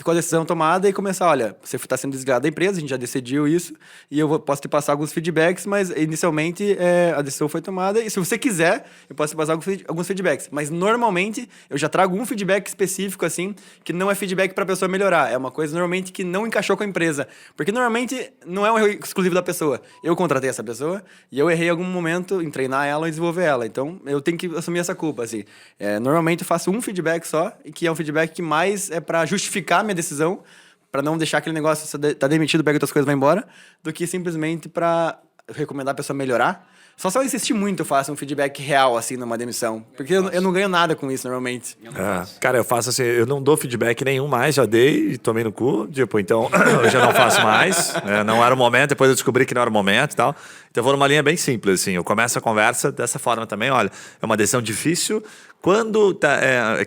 com a decisão tomada e começar, olha, você está sendo desligado da empresa, a gente já decidiu isso, e eu posso te passar alguns feedbacks, mas inicialmente a decisão foi tomada, e se você quiser, eu posso te passar alguns feedbacks. Mas, normalmente, eu já trago um feedback específico, assim, que não é feedback para a pessoa melhorar. É uma coisa, normalmente, que não encaixou com a empresa. Porque normalmente não é um erro exclusivo da pessoa. Eu contratei essa pessoa e eu errei em algum momento em treinar ela e desenvolver ela. Então, eu tenho que assumir essa culpa, assim. Normalmente eu faço um feedback só, e que é um feedback que mais é para justificar a minha decisão, para não deixar aquele negócio, você tá demitido, pega outras coisas e vai embora, do que simplesmente para recomendar a pessoa melhorar. Só se eu insistir muito, eu faço um feedback real, assim, numa demissão. Porque eu não ganho nada com isso, normalmente. Cara, eu faço assim, eu não dou feedback nenhum mais, já dei e tomei no cu. Tipo, então, eu já não faço mais. Não era o momento, depois eu descobri que não era o momento e tal. Então, eu vou numa linha bem simples, assim. Eu começo a conversa dessa forma também. Olha, é uma decisão difícil. Quando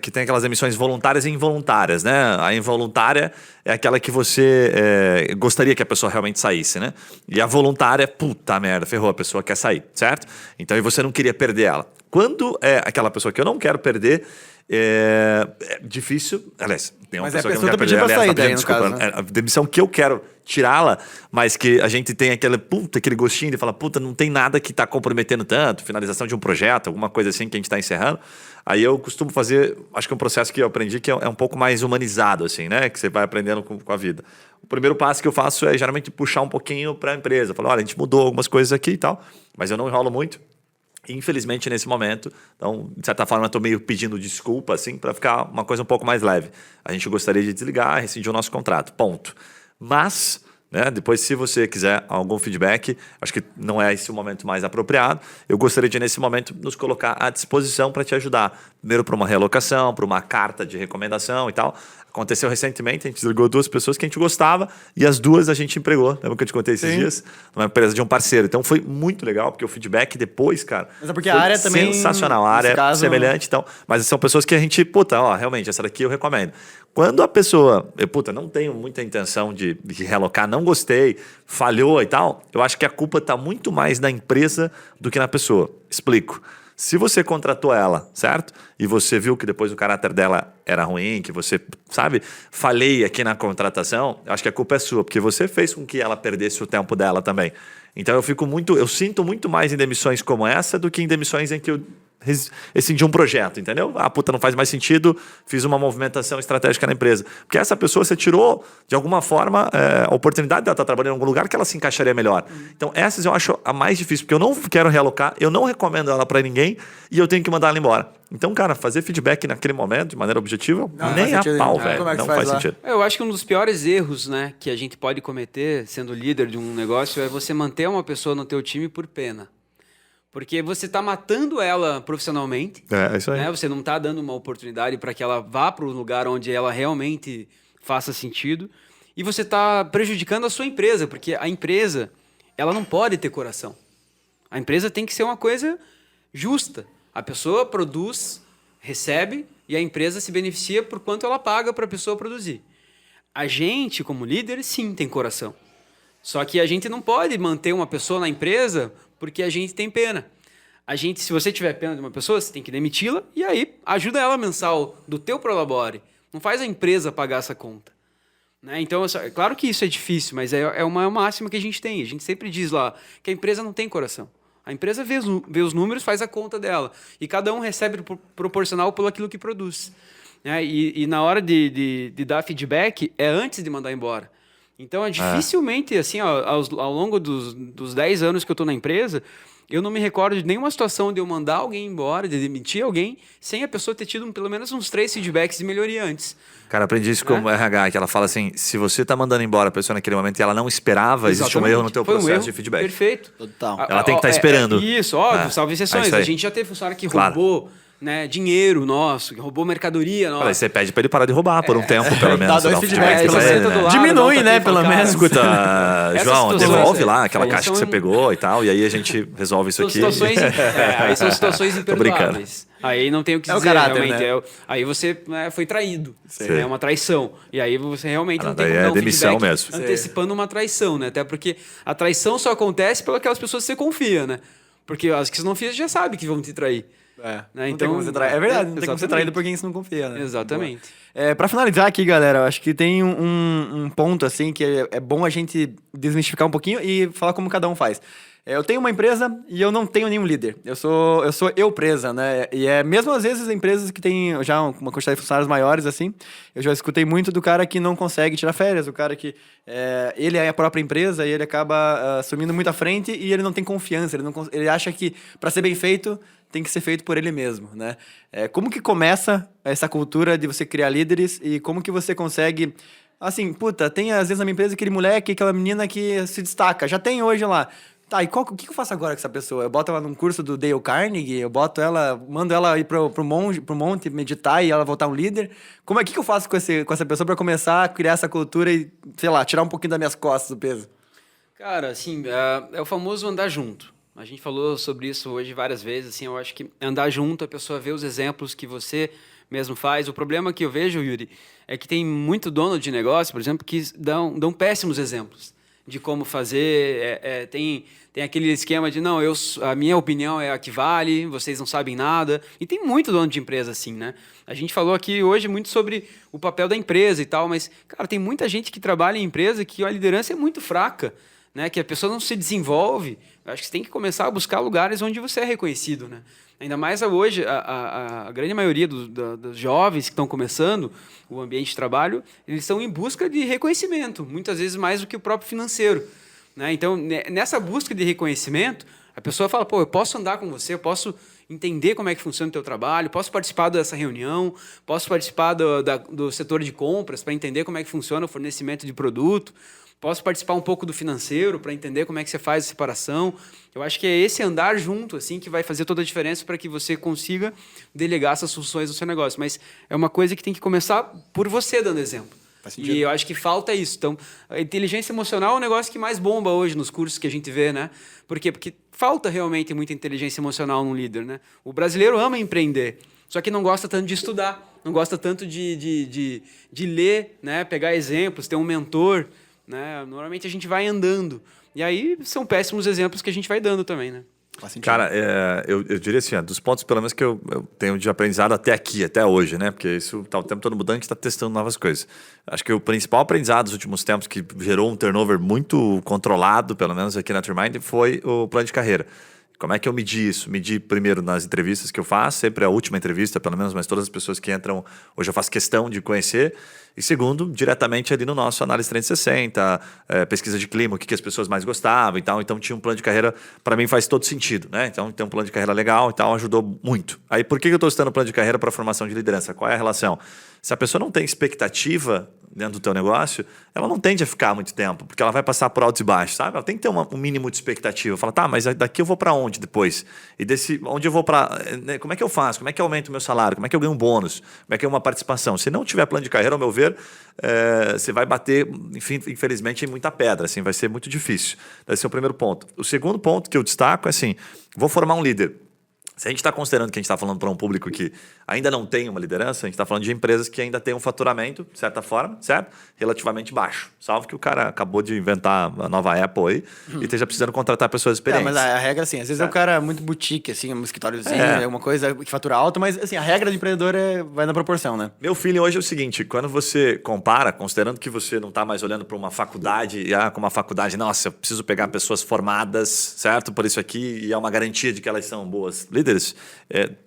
que tem aquelas emissões voluntárias e involuntárias, né? A involuntária é aquela que você gostaria que a pessoa realmente saísse, né? E a voluntária, puta merda, ferrou, a pessoa quer sair, certo? Então, e você não queria perder ela. Quando é aquela pessoa que eu não quero perder, é difícil. Aliás, tem uma pessoa que não quer perder. Aliás, tá desculpa, caso, né? A demissão que eu quero tirá-la, mas que a gente tem aquele gostinho de falar, puta, não tem nada que tá comprometendo tanto, finalização de um projeto, alguma coisa assim que a gente tá encerrando. Aí eu costumo fazer, acho que é um processo que eu aprendi que é um pouco mais humanizado, assim, né? Que você vai aprendendo com a vida. O primeiro passo que eu faço é geralmente puxar um pouquinho para a empresa. Falar, olha, a gente mudou algumas coisas aqui e tal, mas eu não enrolo muito. Infelizmente, nesse momento, então, de certa forma, eu estou meio pedindo desculpa, assim, para ficar uma coisa um pouco mais leve. A gente gostaria de desligar, rescindir o nosso contrato, ponto. Mas, né, depois, se você quiser algum feedback, acho que não é esse o momento mais apropriado, eu gostaria de, nesse momento, nos colocar à disposição para te ajudar. Primeiro, para uma realocação, para uma carta de recomendação e tal. Aconteceu recentemente, a gente desligou 2 pessoas que a gente gostava e as 2 a gente empregou. Lembra que eu te contei esses dias? Numa empresa de um parceiro. Então foi muito legal, porque o feedback depois, cara. Mas é porque a área também. Sensacional, a área é semelhante. Então, mas são pessoas que a gente, realmente, essa daqui eu recomendo. Quando a pessoa, não tenho muita intenção de realocar, não gostei, falhou e tal, eu acho que a culpa está muito mais na empresa do que na pessoa. Explico. Se você contratou ela, certo? E você viu que depois o caráter dela era ruim, que você, falhei aqui na contratação, acho que a culpa é sua, porque você fez com que ela perdesse o tempo dela também. Então eu sinto muito mais em demissões como essa do que em demissões em que eu rescindi um projeto, entendeu? Não faz mais sentido, fiz uma movimentação estratégica na empresa. Porque essa pessoa você tirou, de alguma forma, a oportunidade dela estar trabalhando em algum lugar que ela se encaixaria melhor. Então, essas eu acho a mais difícil, porque eu não quero realocar, eu não recomendo ela para ninguém e eu tenho que mandar ela embora. Então, cara, fazer feedback naquele momento, de maneira objetiva, nem a pau, velho. Não faz sentido. Eu acho que um dos piores erros, né, que a gente pode cometer, sendo líder de um negócio, é você manter uma pessoa no teu time por pena. Porque você está matando ela profissionalmente. É isso aí. Né? Você não está dando uma oportunidade para que ela vá para o lugar onde ela realmente faça sentido. E você está prejudicando a sua empresa, porque a empresa ela não pode ter coração. A empresa tem que ser uma coisa justa. A pessoa produz, recebe, e a empresa se beneficia por quanto ela paga para a pessoa produzir. A gente, como líder, sim, tem coração. Só que a gente não pode manter uma pessoa na empresa porque a gente tem pena. Se você tiver pena de uma pessoa, você tem que demiti-la e aí ajuda ela mensal do teu prolabore. Não faz a empresa pagar essa conta. Né? Então, é claro que isso é difícil, mas é uma máxima que a gente tem. A gente sempre diz lá que a empresa não tem coração. A empresa vê os números, faz a conta dela. E cada um recebe proporcional por aquilo que produz. Né? E na hora de dar feedback, é antes de mandar embora. Então, dificilmente, assim, ao longo dos 10 anos que eu estou na empresa, eu não me recordo de nenhuma situação de eu mandar alguém embora, de demitir alguém, sem a pessoa ter tido pelo menos uns 3 feedbacks de melhoria antes. Cara, aprendi isso com o RH, que ela fala assim, se você está mandando embora a pessoa naquele momento e ela não esperava, existe um erro no teu processo de feedback. Perfeito. Total. Ela tem que estar esperando. Isso, óbvio, salve exceções. A gente já teve funcionário que roubou, né, dinheiro nosso, que roubou mercadoria nossa. Aí você pede pra ele parar de roubar por um tempo, pelo menos. Dá dois feedbacks pra ele, né? Diminui, né, pelo menos. Escuta, João, devolve lá aquela aí caixa que você pegou e tal, e aí a gente resolve isso aqui. Aí são situações imperdoáveis. Aí não tem o que dizer, o caráter, realmente. né? Aí você foi traído. É uma traição. E aí você realmente não tem daí como dar um demissão feedback mesmo. antecipando uma traição, né? Até porque a traição só acontece pelas pessoas que você confia, né? Porque as que você não confia já sabe que vão te trair. Né? Então, é verdade, não tem como ser traído por quem você não confia, né? Exatamente. Pra finalizar aqui, galera, eu acho que tem um ponto, assim, que é bom a gente desmistificar um pouquinho e falar como cada um faz. Eu tenho uma empresa e eu não tenho nenhum líder. Eu sou eu presa, né? E mesmo às vezes empresas que têm já uma quantidade de funcionários maiores, assim, eu já escutei muito do cara que não consegue tirar férias, o cara que ele é a própria empresa e ele acaba assumindo muito à frente e ele não tem confiança, ele acha que para ser bem feito tem que ser feito por ele mesmo, né? Como que começa essa cultura de você criar líderes e como que você consegue... Assim, tem às vezes na minha empresa aquele moleque, aquela menina que se destaca, já tem hoje lá. Tá, e o que eu faço agora com essa pessoa? Eu boto ela num curso do Dale Carnegie, mando ela ir pro monte meditar e ela voltar um líder. Que eu faço com essa pessoa para começar a criar essa cultura e, sei lá, tirar um pouquinho das minhas costas do peso? Cara, assim, é o famoso andar junto. A gente falou sobre isso hoje várias vezes, assim, eu acho que andar junto, a pessoa vê os exemplos que você mesmo faz. O problema que eu vejo, Yuri, é que tem muito dono de negócio, por exemplo, que dão péssimos exemplos de como fazer. Tem aquele esquema de, não, a minha opinião é a que vale, vocês não sabem nada. E tem muito dono de empresa assim, né? A gente falou aqui hoje muito sobre o papel da empresa e tal, mas, cara, tem muita gente que trabalha em empresa que a liderança é muito fraca, né? Que a pessoa não se desenvolve. Eu acho que você tem que começar a buscar lugares onde você é reconhecido, né? Ainda mais hoje, a grande maioria dos jovens que estão começando o ambiente de trabalho, eles estão em busca de reconhecimento, muitas vezes mais do que o próprio financeiro, né? Então, nessa busca de reconhecimento, a pessoa fala, eu posso andar com você, eu posso entender como é que funciona o teu trabalho, posso participar dessa reunião, posso participar do setor de compras para entender como é que funciona o fornecimento de produto, posso participar um pouco do financeiro para entender como é que você faz a separação. Eu acho que é esse andar junto assim que vai fazer toda a diferença para que você consiga delegar essas funções no seu negócio. Mas é uma coisa que tem que começar por você dando exemplo. E eu acho que falta isso. Então, a inteligência emocional é um negócio que mais bomba hoje nos cursos que a gente vê, né? Por quê? Porque falta realmente muita inteligência emocional num líder, né? O brasileiro ama empreender, só que não gosta tanto de estudar, não gosta tanto de ler, né? Pegar exemplos, ter um mentor, né? Normalmente a gente vai andando. E aí são péssimos exemplos que a gente vai dando também, né? Cara, eu diria assim, dos pontos pelo menos que eu tenho de aprendizado até aqui, até hoje, né? Porque isso tá o tempo todo mudando, a gente está testando novas coisas. Acho que o principal aprendizado dos últimos tempos que gerou um turnover muito controlado, pelo menos aqui na Trimind, foi o plano de carreira. Como é que eu medi isso? Medi primeiro nas entrevistas que eu faço, sempre a última entrevista, pelo menos, mas todas as pessoas que entram hoje eu faço questão de conhecer. E segundo, diretamente ali no nosso Análise 360, pesquisa de clima, o que as pessoas mais gostavam e tal. Então tinha um plano de carreira, para mim faz todo sentido, né? Então tem um plano de carreira legal e tal, ajudou muito. Aí por que eu estou citando o plano de carreira para formação de liderança? Qual é a relação? Se a pessoa não tem expectativa dentro do teu negócio, ela não tende a ficar muito tempo, porque ela vai passar por altos e baixos, sabe? Ela tem que ter um mínimo de expectativa. Fala, tá, mas daqui eu vou para onde depois? E onde eu vou para... Né, como é que eu faço? Como é que eu aumento o meu salário? Como é que eu ganho um bônus? Como é que é uma participação? Se não tiver plano de carreira, ao meu ver, você vai bater, enfim, infelizmente, em muita pedra. Assim, vai ser muito difícil. Esse é o primeiro ponto. O segundo ponto que eu destaco é assim, vou formar um líder. Se a gente está considerando que a gente está falando para um público que ainda não tem uma liderança, a gente está falando de empresas que ainda têm um faturamento, de certa forma, certo? Relativamente baixo. Salvo que o cara acabou de inventar a nova Apple aí e esteja precisando contratar pessoas experientes. Mas a regra, assim, às vezes é um cara muito boutique, assim, um escritóriozinho, alguma coisa que fatura alto, mas assim, a regra do empreendedor vai na proporção, né? Meu feeling hoje é o seguinte, quando você compara, considerando que você não está mais olhando para uma faculdade, como uma faculdade, nossa, eu preciso pegar pessoas formadas, certo? Por isso aqui, e é uma garantia de que elas são boas líderes,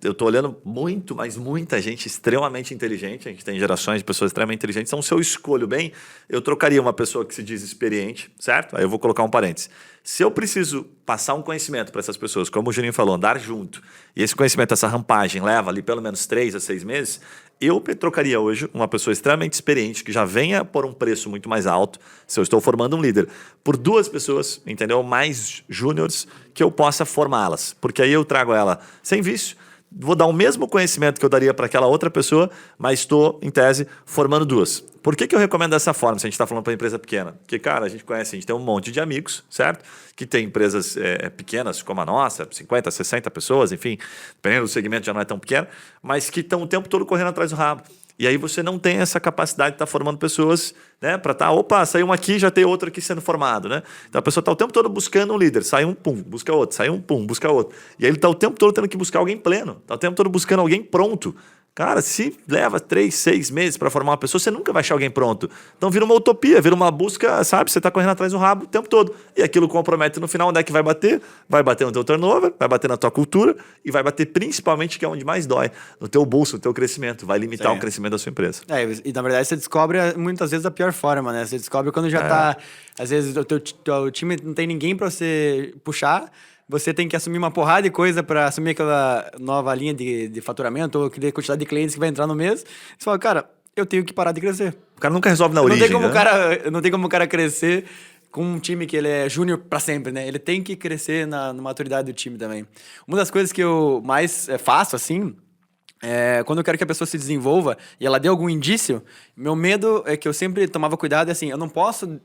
eu estou olhando muito, mas muita gente extremamente inteligente, a gente tem gerações de pessoas extremamente inteligentes, então se eu escolho bem, eu trocaria uma pessoa que se diz experiente, certo? Aí eu vou colocar um parênteses. Se eu preciso passar um conhecimento para essas pessoas, como o Juninho falou, andar junto, e esse conhecimento, essa rampagem leva ali pelo menos 3 a 6 meses, eu trocaria hoje uma pessoa extremamente experiente, que já venha por um preço muito mais alto, se eu estou formando um líder, por 2 pessoas, entendeu? Mais júniores, que eu possa formá-las. Porque aí eu trago ela sem vício, vou dar o mesmo conhecimento que eu daria para aquela outra pessoa, mas estou, em tese, formando duas. Por que eu recomendo dessa forma, se a gente está falando para empresa pequena? Porque, cara, a gente conhece, a gente tem um monte de amigos, certo? Que tem empresas pequenas como a nossa, 50, 60 pessoas, enfim, dependendo do segmento já não é tão pequeno, mas que estão o tempo todo correndo atrás do rabo. E aí você não tem essa capacidade de estar formando pessoas, né? Para estar, opa, saiu um aqui, já tem outro aqui sendo formado, né? Então a pessoa está o tempo todo buscando um líder. Sai um, pum, busca outro. Sai um, pum, busca outro. E aí ele está o tempo todo tendo que buscar alguém pleno. Está o tempo todo buscando alguém pronto. Cara, se leva 3, 6 meses para formar uma pessoa, você nunca vai achar alguém pronto. Então vira uma utopia, vira uma busca, sabe? Você está correndo atrás do rabo o tempo todo. E aquilo compromete no final onde é que vai bater? Vai bater no teu turnover, vai bater na tua cultura e vai bater principalmente, que é onde mais dói, no teu bolso, no teu crescimento. Vai limitar o crescimento da sua empresa. E na verdade você descobre muitas vezes da pior forma, né? Você descobre quando já tá... Às vezes o teu time não tem ninguém para você puxar. Você tem que assumir uma porrada de coisa para assumir aquela nova linha de faturamento ou aquela quantidade de clientes que vai entrar no mês. Você fala, cara, eu tenho que parar de crescer. O cara nunca resolve na origem, não tem como o cara crescer com um time que ele é júnior para sempre, né? Ele tem que crescer na maturidade do time também. Uma das coisas que eu mais faço, assim, quando eu quero que a pessoa se desenvolva e ela dê algum indício, meu medo é que eu sempre tomava cuidado, assim, eu não posso...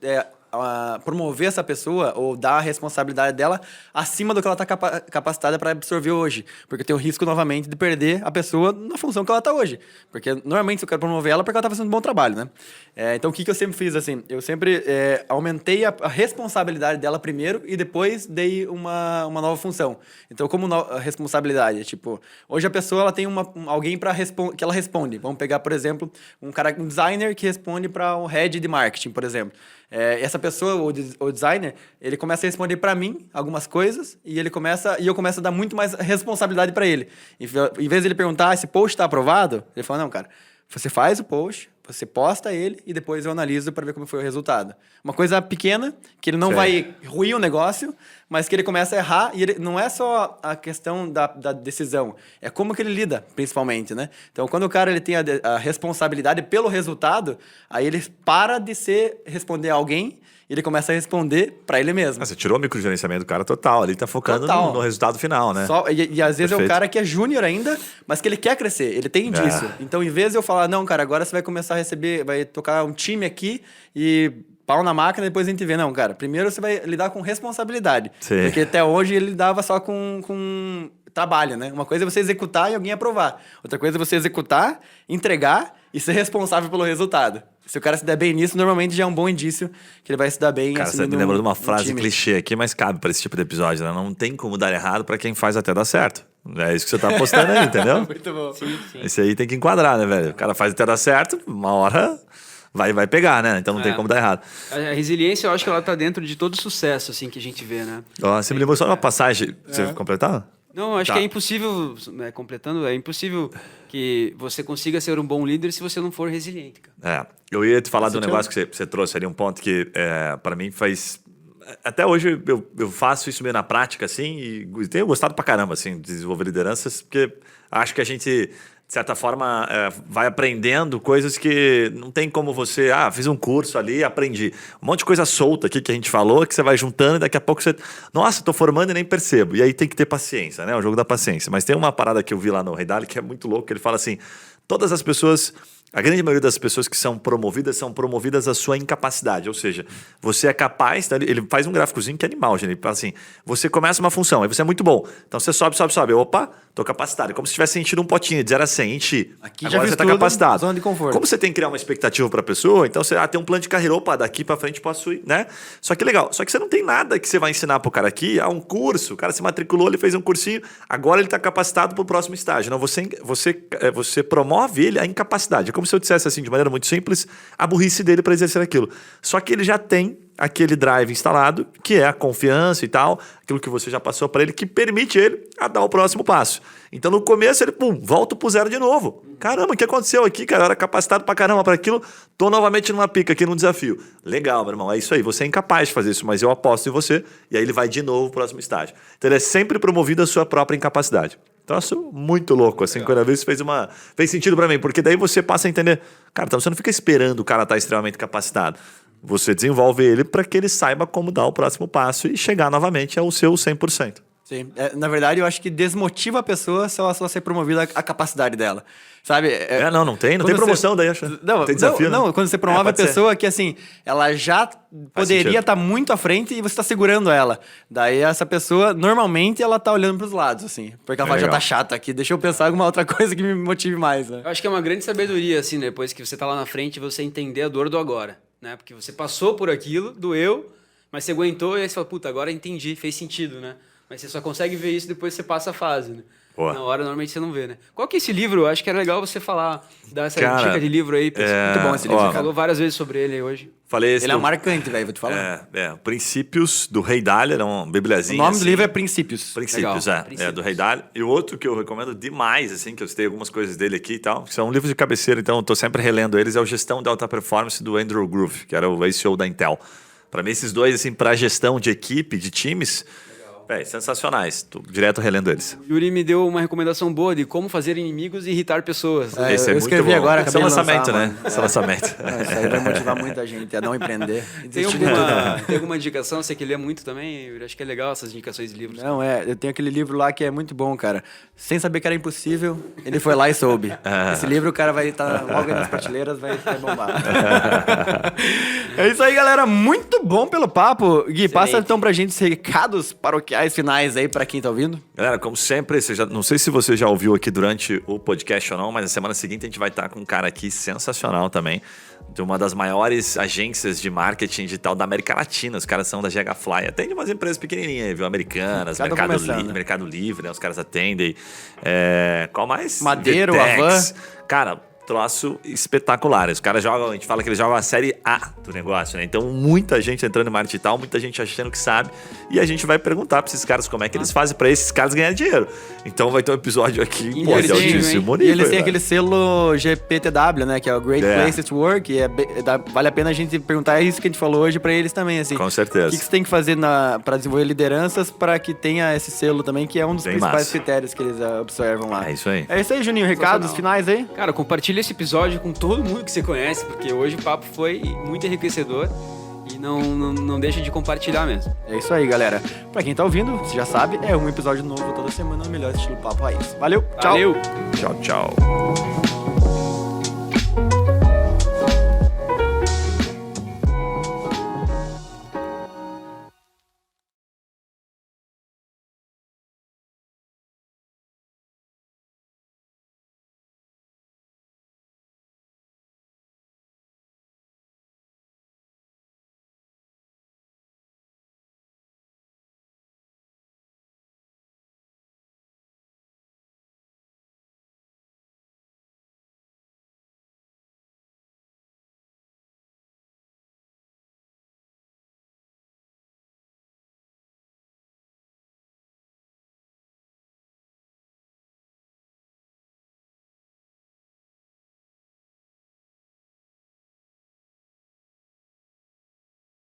promover essa pessoa ou dar a responsabilidade dela acima do que ela está capacitada para absorver hoje. Porque tem o risco, novamente, de perder a pessoa na função que ela está hoje. Porque, normalmente, eu quero promover ela porque ela está fazendo um bom trabalho, né? Então, o que eu sempre fiz, assim? Eu sempre aumentei a responsabilidade dela primeiro e depois dei uma nova função. Então, como responsabilidade? Tipo, hoje a pessoa ela tem alguém que ela responde. Vamos pegar, por exemplo, um designer que responde para um head de marketing, por exemplo. Essa pessoa, o designer, ele começa a responder para mim algumas coisas e eu começo a dar muito mais responsabilidade para ele. Em vez de ele perguntar esse post está aprovado, ele fala, não, cara, você faz o post, você posta ele e depois eu analiso para ver como foi o resultado. Uma coisa pequena, que ele não vai ruir o negócio, mas que ele começa a errar e não é só a questão da decisão, é como que ele lida, principalmente, né? Então, quando o cara ele tem a responsabilidade pelo resultado, aí ele para de responder a alguém e ele começa a responder para ele mesmo. Você tirou o microgerenciamento do cara total, ele tá focando no resultado final, né? E às vezes é um cara que é júnior ainda, mas que ele quer crescer, ele tem disso. Então, em vez de eu falar, não, cara, agora você vai começar a receber, vai tocar um time aqui e pau na máquina, depois a gente vê. Não, cara, primeiro você vai lidar com responsabilidade. Sim. Porque até hoje ele lidava só com trabalho, né? Uma coisa é você executar e alguém aprovar. Outra coisa é você executar, entregar e ser responsável pelo resultado. Se o cara se der bem nisso, normalmente já é um bom indício que ele vai se dar bem. Cara, você me lembrou de uma frase clichê aqui, mas cabe para esse tipo de episódio, né? Não tem como dar errado para quem faz até dar certo. É isso que você tá apostando aí, entendeu? Muito bom. Sim. Esse aí tem que enquadrar, né, velho? O cara faz até dar certo, uma hora vai pegar, né? Então não tem como dar errado. A resiliência, eu acho que ela tá dentro de todo sucesso, assim, que a gente vê, né? Você me lembrou só uma passagem. Você completar? Não, acho que é impossível, né, completando, é impossível que você consiga ser um bom líder se você não for resiliente, cara. Eu ia te falar de um negócio que você trouxe ali, um ponto que para mim faz... Até hoje eu faço isso meio na prática, assim, e tenho gostado pra caramba, assim, de desenvolver lideranças, porque acho que a gente... de certa forma, vai aprendendo coisas que não tem como você... fiz um curso ali, aprendi. Um monte de coisa solta aqui que a gente falou, que você vai juntando e daqui a pouco você... Nossa, tô formando e nem percebo. E aí tem que ter paciência, né? O jogo da paciência. Mas tem uma parada que eu vi lá no Rei Dalio que é muito louco, que ele fala assim, todas as pessoas... A grande maioria das pessoas que são promovidas à sua incapacidade. Ou seja, você é capaz... Ele faz um gráficozinho que é animal, gente. Ele fala assim, você começa uma função, aí você é muito bom. Então você sobe. Opa, tô capacitado. É como se tivesse enchido um potinho de 0 a 100. Enchi. Aqui agora já você tá capacitado. Zona de conforto. Como você tem que criar uma expectativa para a pessoa, então você tem um plano de carreira. Opa, daqui para frente posso ir, né? Só que legal. Só que você não tem nada que você vai ensinar pro cara aqui. Um curso. O cara se matriculou, ele fez um cursinho. Agora ele tá capacitado pro próximo estágio. Não, você promove ele a incapacidade. É como se eu dissesse assim, de maneira muito simples, a burrice dele para exercer aquilo. Só que ele já tem aquele drive instalado, que é a confiança e tal, aquilo que você já passou para ele, que permite ele a dar o próximo passo. Então, no começo, ele, volta pro zero de novo. Caramba, o que aconteceu aqui, cara? Eu era capacitado pra caramba para aquilo, tô novamente numa pica aqui, num desafio. Legal, meu irmão, é isso aí. Você é incapaz de fazer isso, mas eu aposto em você, e aí ele vai de novo pro próximo estágio. Então, ele é sempre promovido à sua própria incapacidade. Então, eu acho muito louco, assim, quando a vez fez sentido para mim, porque daí você passa a entender, cara, então você não fica esperando o cara estar extremamente capacitado. Você desenvolve ele para que ele saiba como dar o próximo passo e chegar novamente ao seu 100%. Sim. Na verdade, eu acho que desmotiva a pessoa se ela só ser promovida a capacidade dela. Sabe? Não tem promoção daí, acho. Não tem desafio, não, quando você promove a pessoa que, assim, ela já poderia estar muito à frente e você está segurando ela. Daí essa pessoa, normalmente, ela tá olhando pros lados, assim. Porque ela fala, já tá chata aqui, deixa eu pensar em alguma outra coisa que me motive mais, né? Eu acho que é uma grande sabedoria, assim, depois que você tá lá na frente, você entender a dor do agora, né? Porque você passou por aquilo, doeu, mas você aguentou e aí você fala, puta, agora entendi, fez sentido, né? Mas você só consegue ver isso depois que você passa a fase, né? Boa. Na hora, normalmente, você não vê, né? Qual que é esse livro? Eu acho que era legal você falar, dar essa dica de livro aí. Muito bom esse livro. Você falou várias vezes sobre ele hoje. Falei ele é marcante, velho, vou te falar. Princípios, do Rei Dalio, era uma bibliazinha. O nome do livro é Princípios. Princípios, do Rei Dalio. E o outro que eu recomendo demais, assim, que eu citei algumas coisas dele aqui e tal, que são livros de cabeceira, então eu tô sempre relendo eles, é o Gestão da Alta Performance, do Andrew Groove, que era o ex-CEO da Intel. Para mim, esses dois, assim, para gestão de equipe, de times... sensacionais. Tô direto relendo eles. O Yuri me deu uma recomendação boa de como fazer inimigos e irritar pessoas. Esse é eu escrevi muito bom. agora, Esse é lançamento, lançar, né? Esse é lançamento. Isso aí vai motivar muita gente a não empreender. Tem alguma indicação? Você que lê muito também? Eu acho que é legal essas indicações de livros. Não, eu tenho aquele livro lá que é muito bom, cara. Sem saber que era impossível, ele foi lá e soube. Esse livro o cara vai estar logo aí nas prateleiras, vai bombar. É isso aí, galera. Muito bom pelo papo. Gui, passa então pra gente os recados paroquiais finais aí pra quem tá ouvindo. Galera, como sempre, não sei se você já ouviu aqui durante o podcast ou não, mas na semana seguinte a gente vai estar com um cara aqui sensacional também, de uma das maiores agências de marketing digital da América Latina. Os caras são da Jegafly, atende umas empresas pequenininhas, viu? Americanas, Mercado Livre, né? Os caras atendem. Qual mais? Madeira, Avan. Cara, troço espetacular. Os caras jogam, a gente fala que eles jogam a série A do negócio, né? Então, muita gente entrando em marketing digital, muita gente achando que sabe. E a gente vai perguntar pra esses caras como é que eles fazem pra esses caras ganharem dinheiro. Então, vai ter um episódio aqui de altíssimo nível. E eles têm aquele selo GPTW, né? Que é o Great Place to Work. E vale a pena a gente perguntar isso que a gente falou hoje pra eles também, assim. Com certeza. O que você tem que fazer pra desenvolver lideranças pra que tenha esse selo também, que é um dos principais critérios que eles observam lá. É isso aí. É isso aí, Juninho. Recados finais aí? Cara, compartilha esse episódio com todo mundo que você conhece, porque hoje o papo foi muito enriquecedor e não deixa de compartilhar mesmo. É isso aí, galera. Pra quem tá ouvindo, você já sabe, é um episódio novo toda semana no melhor estilo Papo Raiz. Valeu, tchau. Valeu. Tchau, tchau.